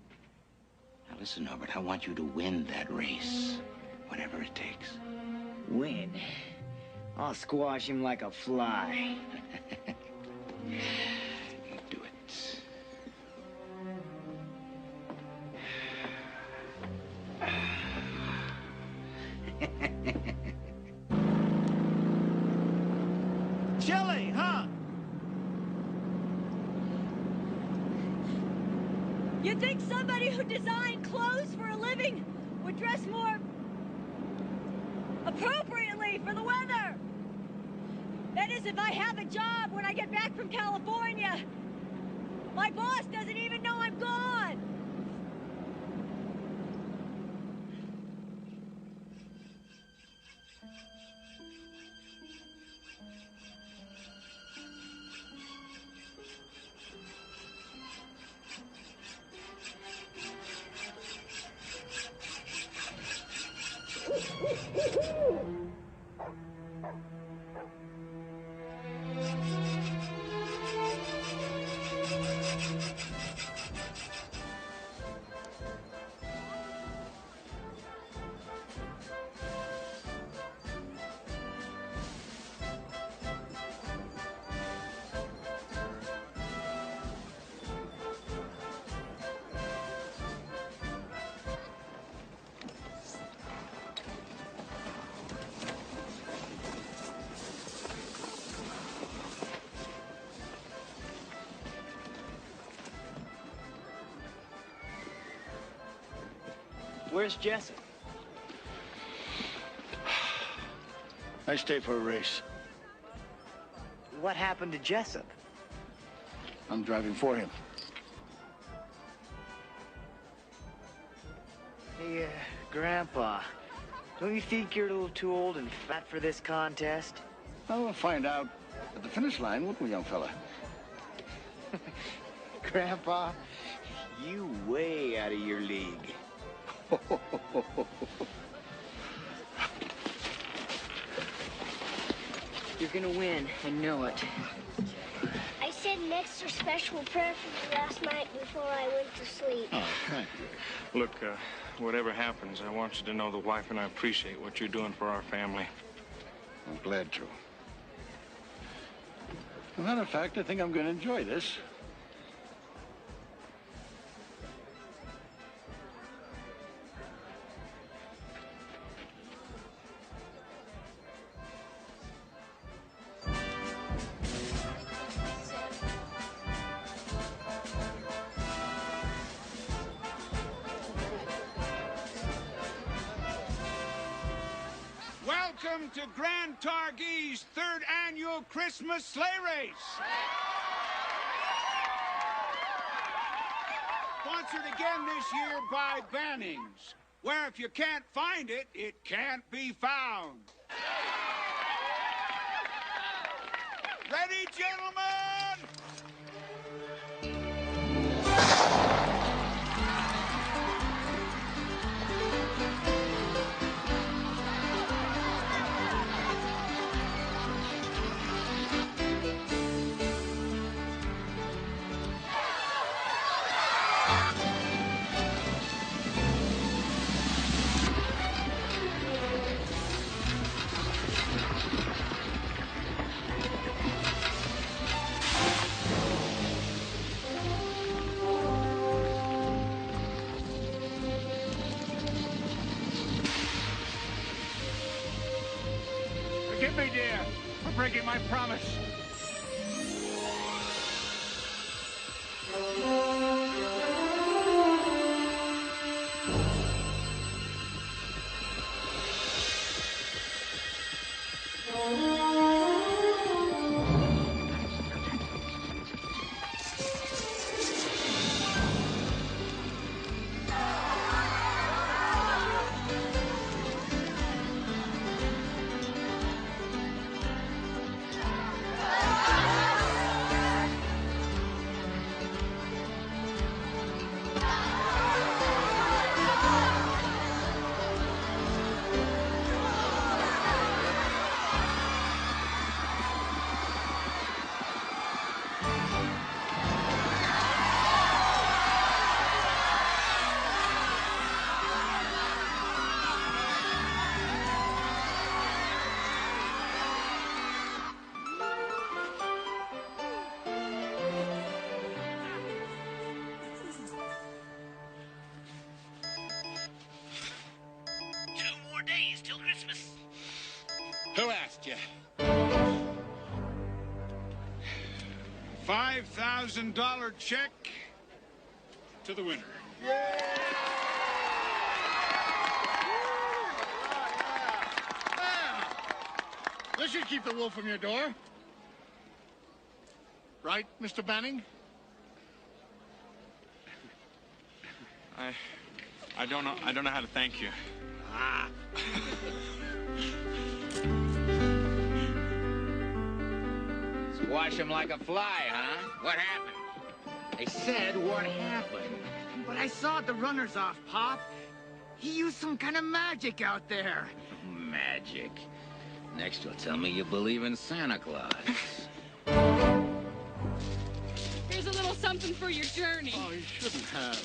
Now listen, Norbert, I want you to win that race. Whatever it takes. Win? I'll squash him like a fly. Do it. Chilly, huh? You'd think somebody who designed clothes for a living would dress more appropriately for the weather. That is, if I have a job when I get back from California. My boss doesn't even know I'm gone. Where's Jessup? Nice day for a race. What happened to Jessup? I'm driving for him. Hey, Grandpa, don't you think you're a little too old and fat for this contest? Well, we'll find out at the finish line, won't we, young fella? Grandpa, you way out of your league. You're gonna win. I know it. I said an extra special prayer for you last night before I went to sleep. Oh, thank you. Look, whatever happens, I want you to know the wife and I appreciate what you're doing for our family. I'm glad to. As a matter of fact, I think I'm going to enjoy this. Welcome to Grand Targhee's 3rd annual Christmas sleigh race. Sponsored again this year by Bannings, where if you can't find it, it can't be found. Ready, gentlemen? Forgive me, dear, for breaking my promise. Who asked you? $5,000 check to the winner. This should keep the wolf from your door. Right, Mr. Banning? I don't know how to thank you. Ah. Squash him like a fly, huh? What happened? I said, what happened? But I saw the runners off, Pop. He used some kind of magic out there. Magic. Next you'll tell me you believe in Santa Claus. Here's a little something for your journey. Oh, you shouldn't have.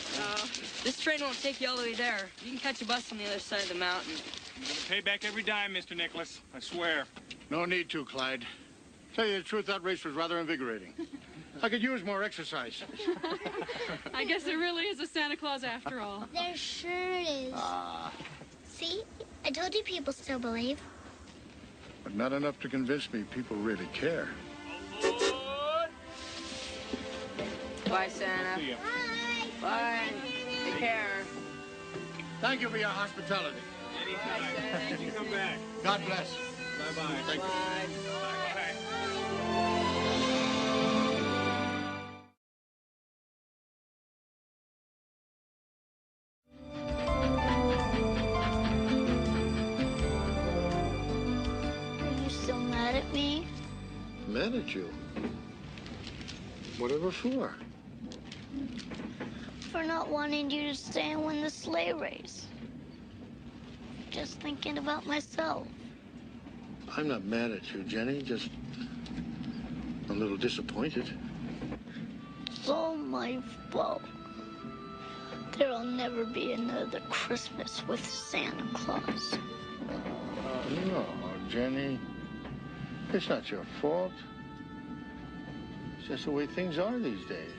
This train won't take you all the way there. You can catch a bus on the other side of the mountain. I'm gonna pay back every dime, Mr. Nicholas. I swear. No need to, Clyde. Tell you the truth, that race was rather invigorating. I could use more exercise. I guess there really is a Santa Claus after all. There sure is. See? I told you people still believe. But not enough to convince me people really care. Bye, Santa. See ya. Bye. Take care. Thank you for your hospitality. Anytime. You come back. God bless. Bye-bye. Thank you. Are you still mad at me? Mad at you? Whatever for? For not wanting you to stay and win the sleigh race. Just thinking about myself. I'm not mad at you, Jenny. Just a little disappointed. It's all my fault. There'll never be another Christmas with Santa Claus. No, Jenny. It's not your fault. It's just the way things are these days.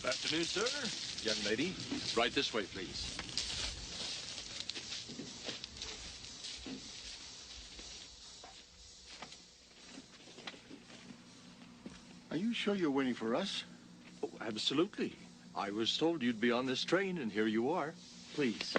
Good afternoon, sir. Young lady, right this way, please. Are you sure you're waiting for us? Oh, absolutely. I was told you'd be on this train, and here you are. Please.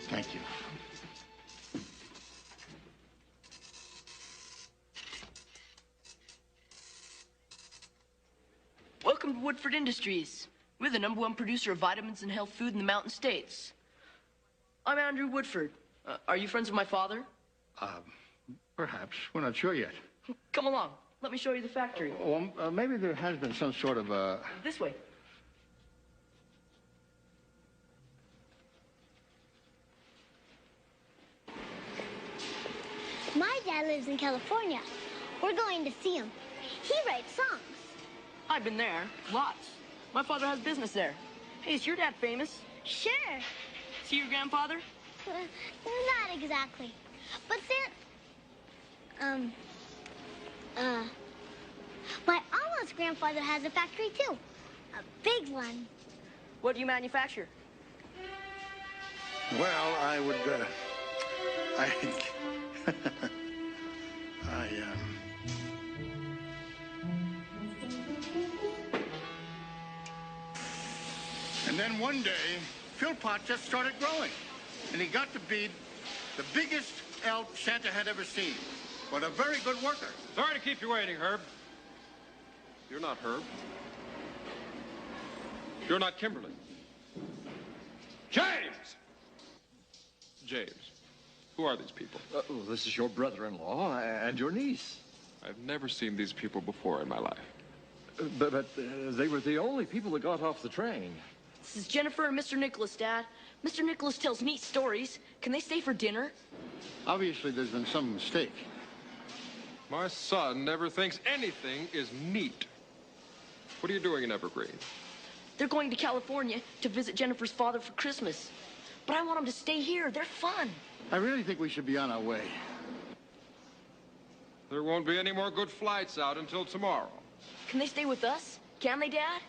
Thank you. Welcome to Woodford Industries. We're the #1 producer of vitamins and health food in the Mountain States. I'm Andrew Woodford. Are you friends with my father? Perhaps. We're not sure yet. Come along. Let me show you the factory. Well, maybe there has been some sort of This way. My dad lives in California. We're going to see him. He writes songs. I've been there. Lots. My father has business there. Hey, is your dad famous? Sure. Is he your grandfather? Not exactly. But my almost grandfather has a factory too. A big one. What do you manufacture? Well, I would, And then one day, Philpott just started growing. And he got to be the biggest elf Santa had ever seen. But a very good worker. Sorry to keep you waiting, Herb. You're not Herb. You're not Kimberly. James! James, who are these people? This is your brother-in-law and your niece. I've never seen these people before in my life. But they were the only people that got off the train. This is Jennifer and Mr. Nicholas, Dad. Mr. Nicholas tells neat stories. Can they stay for dinner? Obviously, there's been some mistake. My son never thinks anything is neat. What are you doing in Evergreen? They're going to California to visit Jennifer's father for Christmas. But I want them to stay here. They're fun. I really think we should be on our way. There won't be any more good flights out until tomorrow. Can they stay with us? Can they, Dad?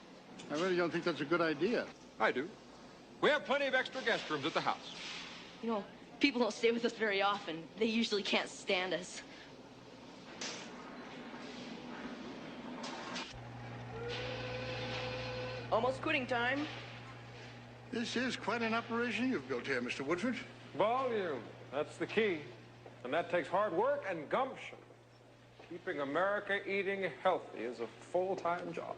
I really don't think that's a good idea. I do. We have plenty of extra guest rooms at the house. You know, people don't stay with us very often. They usually can't stand us. Almost quitting time. This is quite an operation you've built here, Mr. Woodford. Volume. That's the key. And that takes hard work and gumption. Keeping America eating healthy is a full-time job.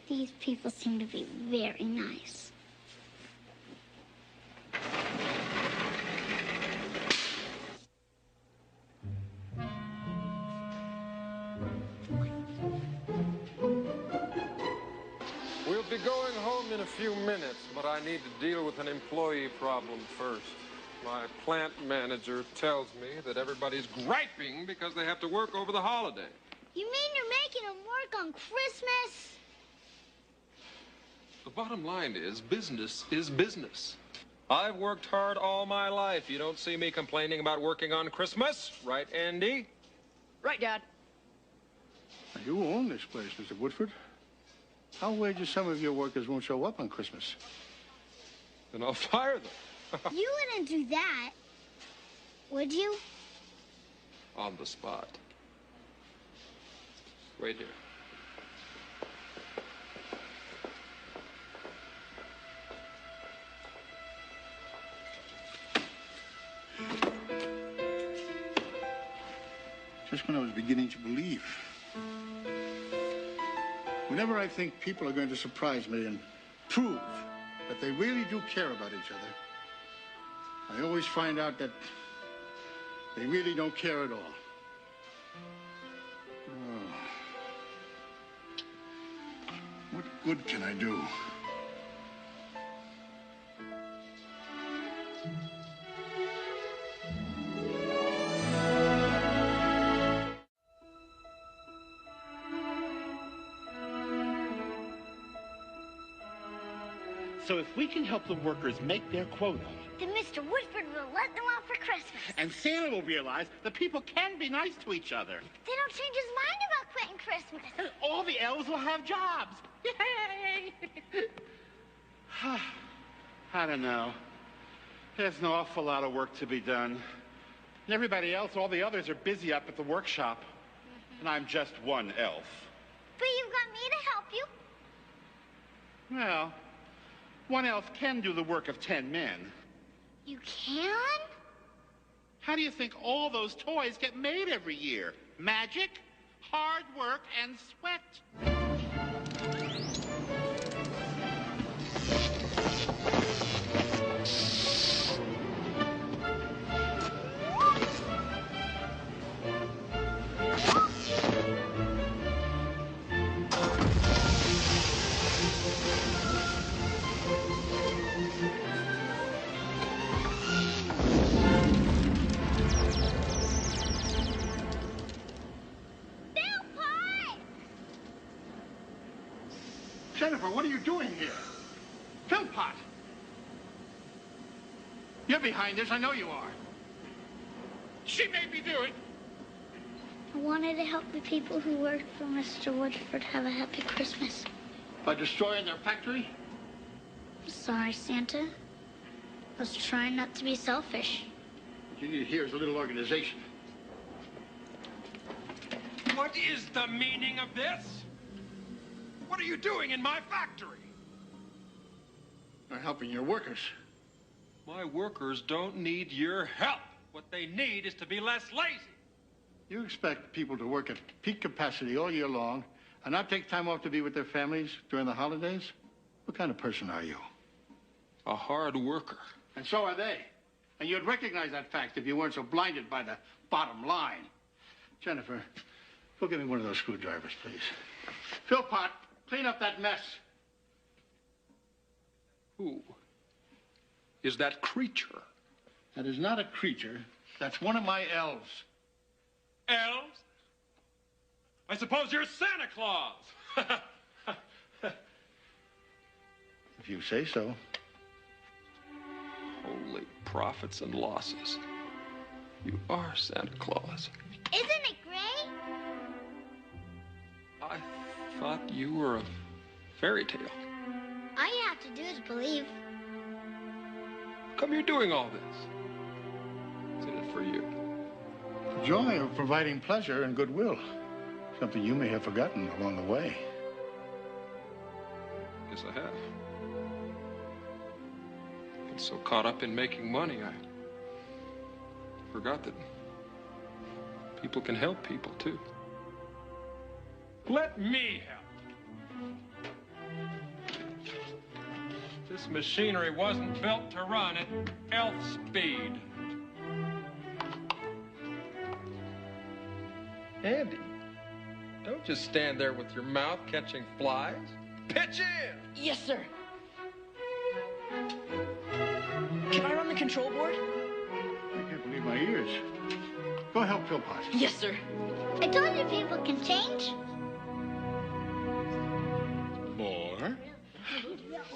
These people seem to be very nice. We'll be going home in a few minutes, but I need to deal with an employee problem first. My plant manager tells me that everybody's griping because they have to work over the holiday. You mean you're making them work on Christmas? The bottom line is business is business. I've worked hard all my life. You don't see me complaining about working on Christmas, right, Andy? Right, Dad. You own this place, Mr. Woodford. How wages some of your workers won't show up on Christmas? Then I'll fire them. You wouldn't do that, would you? On the spot. Wait here. Just when I was beginning to believe. Whenever I think people are going to surprise me and prove that they really do care about each other, I always find out that they really don't care at all. Oh. What good can I do? So if we can help the workers make their quota, Then Mr. Woodford will let them off for Christmas. and Santa will realize that people can be nice to each other, They don't change his mind about quitting Christmas. and all the elves will have jobs. Yay! I don't know. There's an awful lot of work to be done. And everybody else, all the others are busy up at the workshop. And I'm just one elf. But you've got me to help you. Well, one elf can do the work of 10 men. You can? How do you think all those toys get made every year? Magic, hard work, and sweat. Jennifer, what are you doing here? Philpott! You're behind this, I know you are. She made me do it. I wanted to help the people who work for Mr. Woodford have a happy Christmas. By destroying their factory? I'm sorry, Santa. I was trying not to be selfish. What you need here is a little organization. What is the meaning of this? What are you doing in my factory? They're helping your workers. My workers don't need your help. What they need is to be less lazy. You expect people to work at peak capacity all year long and not take time off to be with their families during the holidays? What kind of person are you? A hard worker. And so are they. And you'd recognize that fact if you weren't so blinded by the bottom line. Jennifer, go get me one of those screwdrivers, please. Philpott, clean up that mess. Who is that creature? That is not a creature. That's one of my elves. Elves? I suppose you're Santa Claus. If you say so. Holy profits and losses. You are Santa Claus. Isn't it great? I thought you were a fairy tale. All you have to do is believe. How come you're doing all this? What's in it for you? The joy of providing pleasure and goodwill. Something you may have forgotten along the way. Yes, I have. Been so caught up in making money, I forgot that people can help people, too. Let me help. This machinery wasn't built to run at elf speed. Andy, don't just stand there with your mouth catching flies. Pitch in! Yes, sir. Can I run the control board? I can't believe my ears. Go help Philpott. Yes, sir. I told you people can change. More?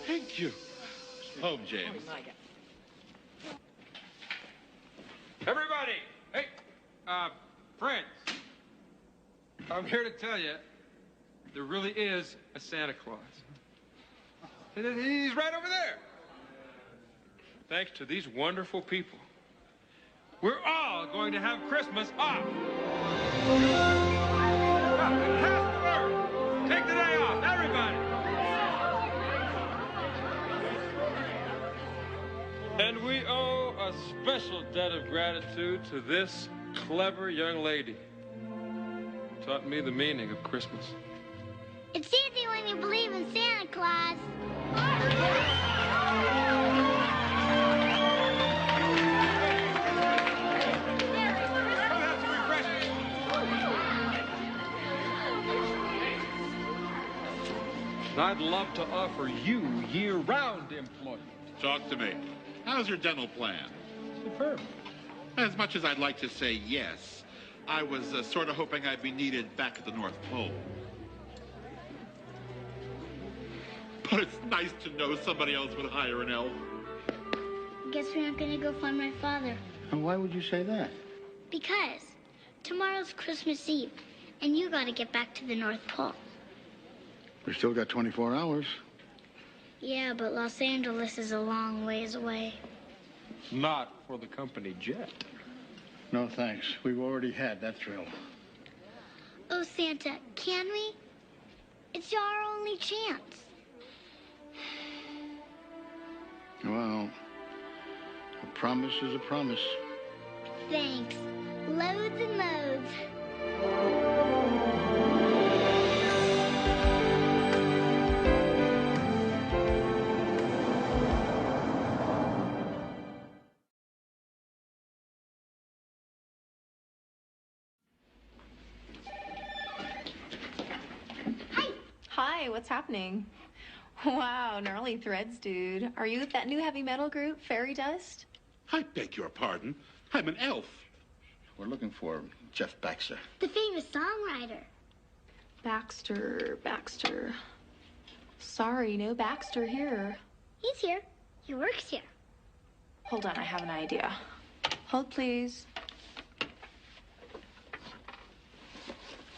Thank you. Home, James. Everybody! Hey, friends. I'm here to tell you, there really is a Santa Claus. And he's right over there. Thanks to these wonderful people, we're all going to have Christmas off. Casper, take the day off, everybody. And we owe a special debt of gratitude to this clever young lady. Taught me the meaning of Christmas. It's easy when you believe in Santa Claus. And I'd love to offer you year-round employment. Talk to me. How's your dental plan? Superb. As much as I'd like to say yes, I was sort of hoping I'd be needed back at the North Pole. But it's nice to know somebody else would hire an elf. Guess we aren't gonna go find my father. And why would you say that? Because tomorrow's Christmas Eve, and you gotta get back to the North Pole. We still got 24 hours. Yeah, but Los Angeles is a long ways away. Not for the company jet. No, thanks. We've already had that thrill. Oh, Santa, can we? It's our only chance. Well, a promise is a promise. Thanks. Loads and loads. Hi, what's happening? Wow, gnarly threads, dude. Are you with that new heavy metal group, Fairy Dust? I beg your pardon. I'm an elf. We're looking for Jeff Baxter. The famous songwriter. Baxter. Sorry, no Baxter here. He's here. He works here. Hold on, I have an idea. Hold, please.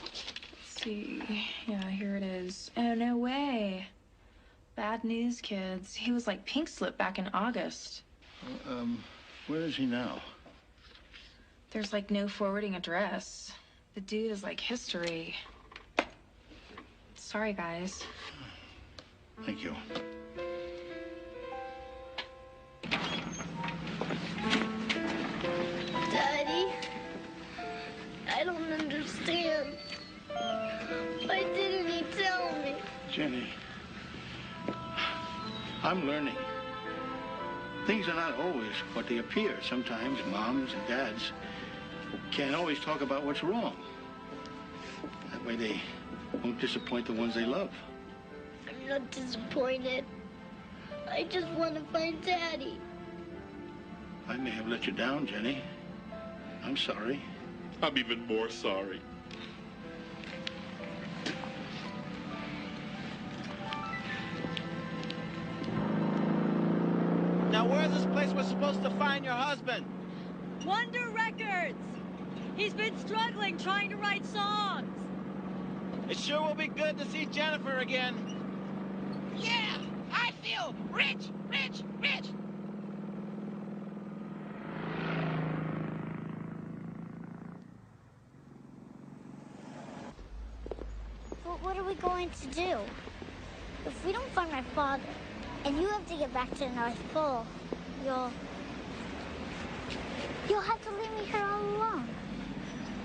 Let's see. Yeah, here it is. Oh, no way. Bad news, kids. He was like pink slip back in August. Where is he now? There's like no forwarding address. The dude is like history. Sorry, guys. Thank you. Daddy, I don't understand. Why didn't he tell me? Jenny, I'm learning. Things are not always what they appear. Sometimes moms and dads can't always talk about what's wrong. That way they won't disappoint the ones they love. I'm not disappointed. I just want to find Daddy. I may have let you down, Jenny. I'm sorry. I'm even more sorry. we're supposed to find your husband? Wonder Records! He's been struggling trying to write songs. It sure will be good to see Jennifer again. Yeah, I feel rich, rich, rich. But what are we going to do? If we don't find my father, and you have to get back to the North Pole, you'll have to leave me here all alone.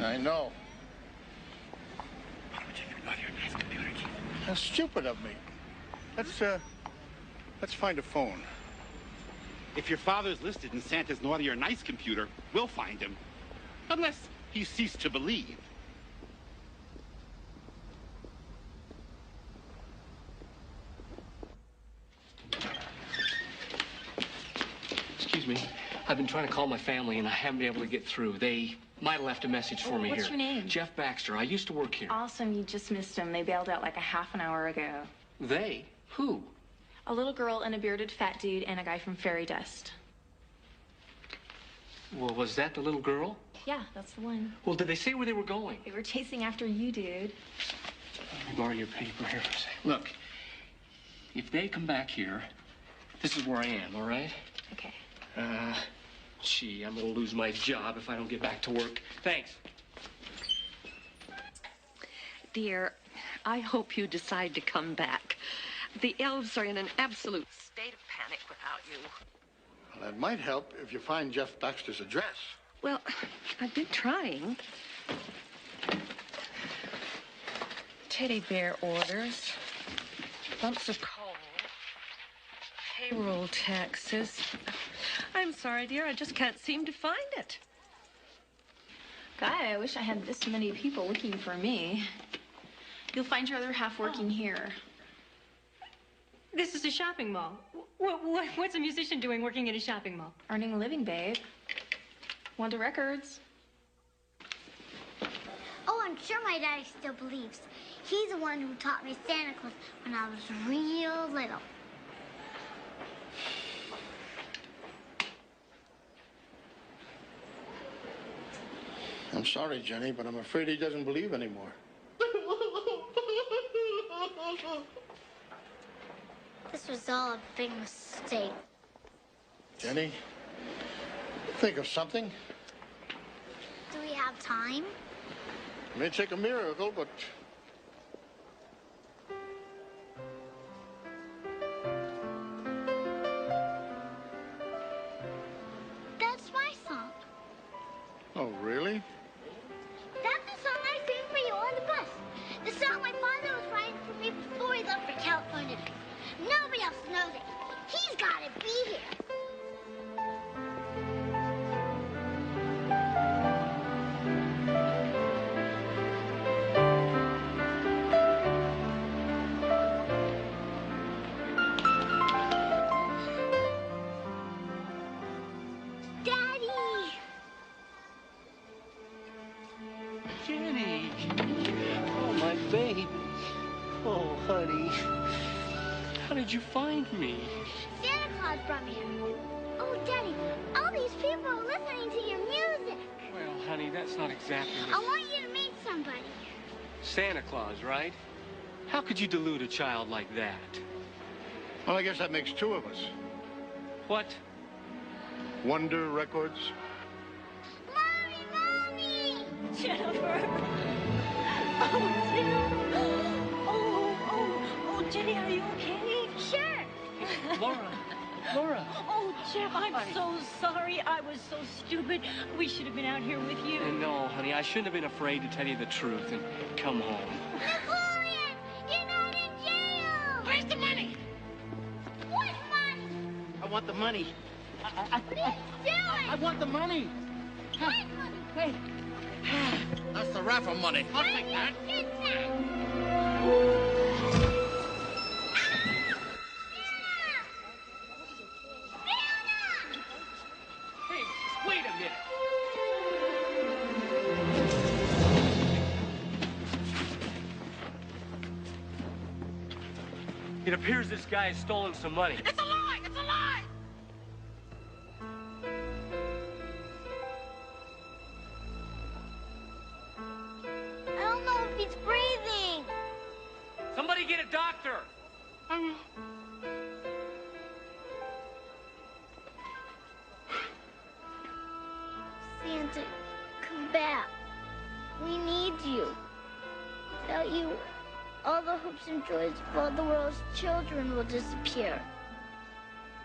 I know. That's stupid of me. Let's find a phone. If your father's listed in Santa's naughty or nice computer, we'll find him. Unless he ceased to believe. Excuse me. I've been trying to call my family and I haven't been able to get through. They might have left a message for me here. What's your name? Jeff Baxter. I used to work here. Awesome, you just missed them. They bailed out like a half an hour ago. They? Who? A little girl and a bearded fat dude and a guy from Fairy Dust. Well, was that the little girl? Yeah, that's the one. Well, did they say where they were going? They were chasing after you, dude. Let me borrow your paper here for a second. Look, if they come back here, this is where I am, all right? Okay. Gee, I'm gonna lose my job if I don't get back to work. Thanks. Dear, I hope you decide to come back. The elves are in an absolute state of panic without you. Well, that might help if you find Jeff Baxter's address. Well, I've been trying. Teddy bear orders, lumps of coal, payroll taxes. I'm sorry, dear, I just can't seem to find it. Guy, I wish I had this many people looking for me. You'll find your other half working here. This is a shopping mall. What's a musician doing working in a shopping mall? Earning a living, babe. Wonder Records. Oh, I'm sure my daddy still believes. He's the one who taught me Santa Claus when I was real little. I'm sorry, Jenny, but I'm afraid he doesn't believe anymore. This was all a big mistake. Jenny, think of something. Do we have time? It may take a miracle, but... That's my song. Oh, really? That's the song I sang for you on the bus. The song my father was writing for me before he left for California. Nobody else knows it. He's got to be here. Daddy! Jenny! Oh, my baby. Oh, honey. How did you find me? Santa Claus brought me here. Oh, Daddy, all these people are listening to your music. Well, honey, that's not exactly I want you to meet somebody. Santa Claus, right? How could you delude a child like that? Well, I guess that makes two of us. What? Wonder Records. Mommy! Jennifer! Oh, Jennifer! Oh, Jenny, are you okay? Sure. Laura. Oh, Jeff, I'm so sorry. I was so stupid. We should have been out here with you. No, honey, I shouldn't have been afraid to tell you the truth and come home. Napoleon! You're not in jail! Where's the money? What money? I want the money. What are you doing? I want the money. What money? Hey. That's the raffle money. I'll take that. Hey, wait a minute. It appears this guy has stolen some money. It's a lie! It's a lie! Somebody get a doctor! I will. Santa, come back. We need you. Without you, all the hopes and joys of all the world's children will disappear.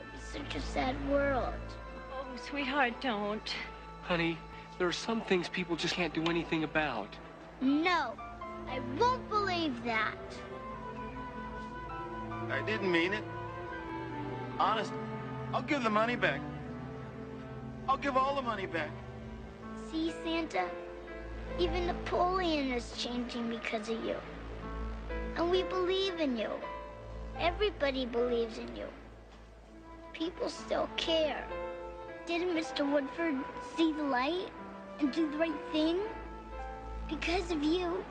It'll be such a sad world. Oh, sweetheart, don't. Honey, there are some things people just can't do anything about. No, I won't believe that. I didn't mean it. Honest, I'll give the money back. I'll give all the money back. See, Santa? Even Napoleon is changing because of you. And we believe in you. Everybody believes in you. People still care. Didn't Mr. Woodford see the light and do the right thing? Because of you,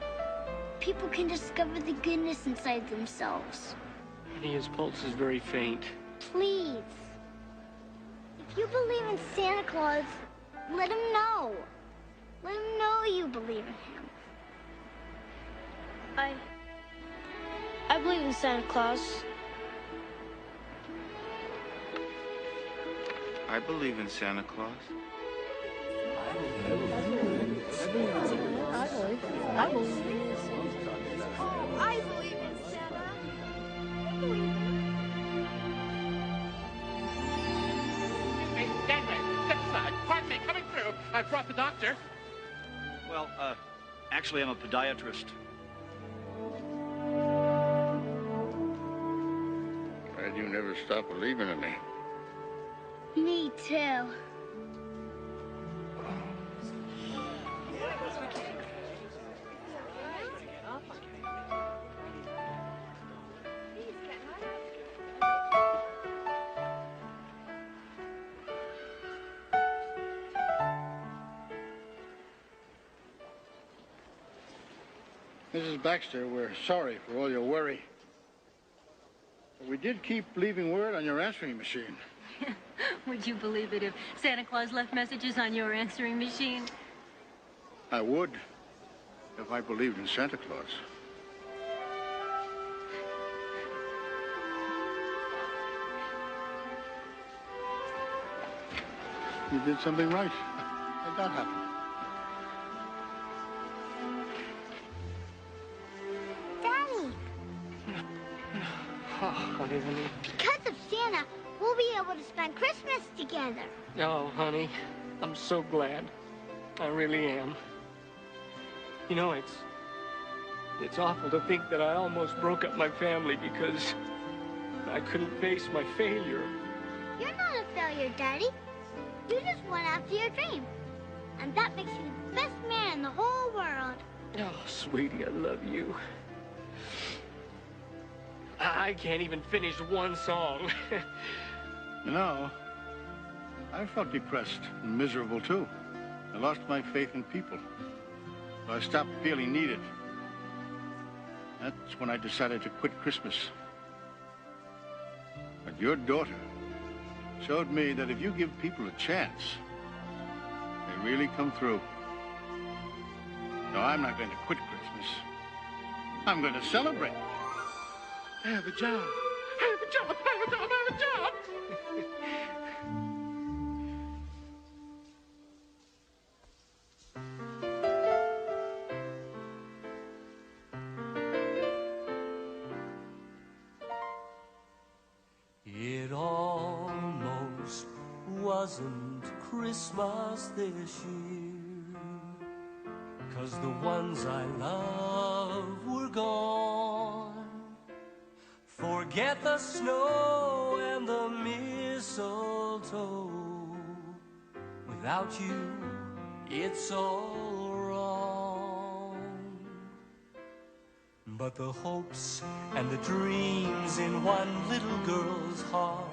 people can discover the goodness inside themselves. Honey, his pulse is very faint. Please. If you believe in Santa Claus, let him know. Let him know you believe in him. I believe in Santa Claus. I believe in Santa Claus. I believe in Santa. Hey, gangway, step aside. Pardon me, coming through. I brought the doctor. Well, actually, I'm a podiatrist. Glad you never stopped believing in me. Me too. Mrs. Baxter, we're sorry for all your worry. But we did keep leaving word on your answering machine. Would you believe it if Santa Claus left messages on your answering machine? I would, if I believed in Santa Claus. You did something right. How'd that happen? Daddy, Oh, honey. because of Santa, we'll be able to spend Christmas together. Oh, honey, I'm so glad. I really am. You know, it's awful to think that I almost broke up my family because I couldn't face my failure. You're not a failure, Daddy. You just went after your dream. And that makes you the best man in the whole world. Oh, sweetie, I love you. I can't even finish one song. You know, I felt depressed and miserable, too. I lost my faith in people. So I stopped feeling needed. That's when I decided to quit Christmas. But your daughter showed me that if you give people a chance, they really come through. No, I'm not going to quit Christmas. I'm going to celebrate. I have a job. I have a job. I have a job. I have a job. It almost wasn't Christmas this year, 'cause the ones I love were gone. Forget the snow and the mistletoe. Without you, it's all wrong. But the hopes and the dreams in one little girl's heart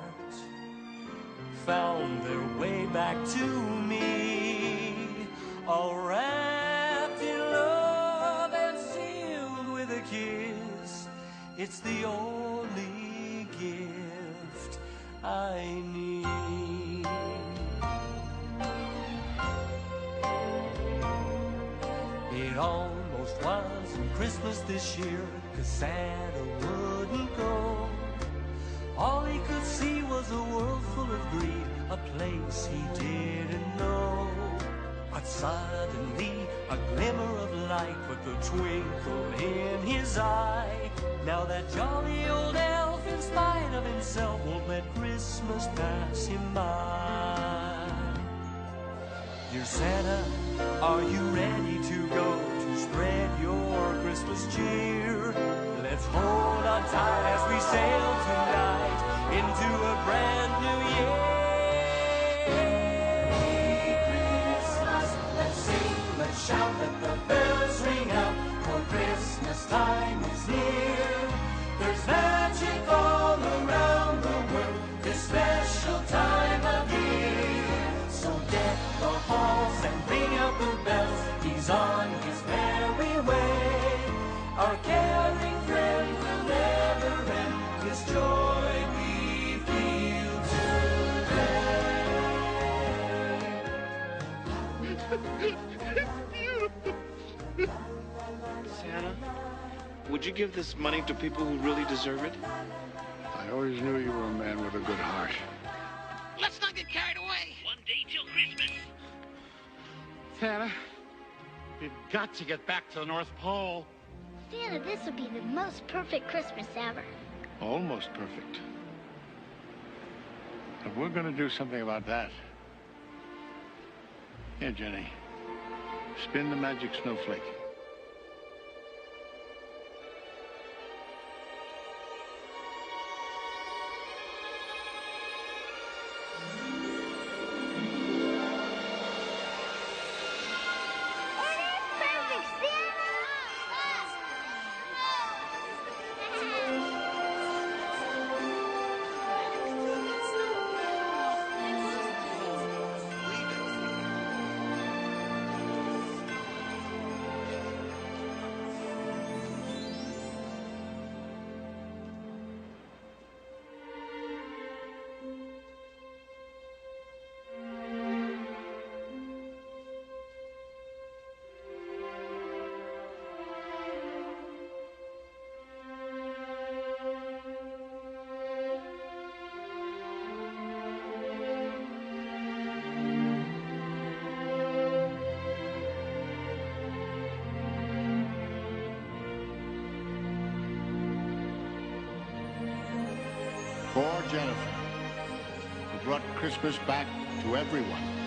found their way back to me, all wrapped in love and sealed with a kiss. It's the only gift I need. It almost Almost wasn't Christmas this year, 'cause Santa wouldn't go. All he could see was a world full of greed, a place he didn't know. But suddenly a glimmer of light put the twinkle in his eye. Now that jolly old elf, in spite of himself, won't let Christmas pass him by. Dear Santa, are you ready to go to spread your Christmas cheer? Let's hold on tight as we sail tonight into a brand new year. Let's shout, let the bells ring out, for Christmas time is near. There's magic all around the world this special time of year. So deck the halls and ring out the bells, he's on his merry way. Our caring friend will never end, his joy we feel today. Santa, would you give this money to people who really deserve it? I always knew you were a man with a good heart. Let's not get carried away. One day till Christmas. Santa, we've got to get back to the North Pole. Santa, this would be the most perfect Christmas ever. Almost perfect. But we're going to do something about that. Here, Jenny. Spin the magic snowflake. For Jennifer, who brought Christmas back to everyone.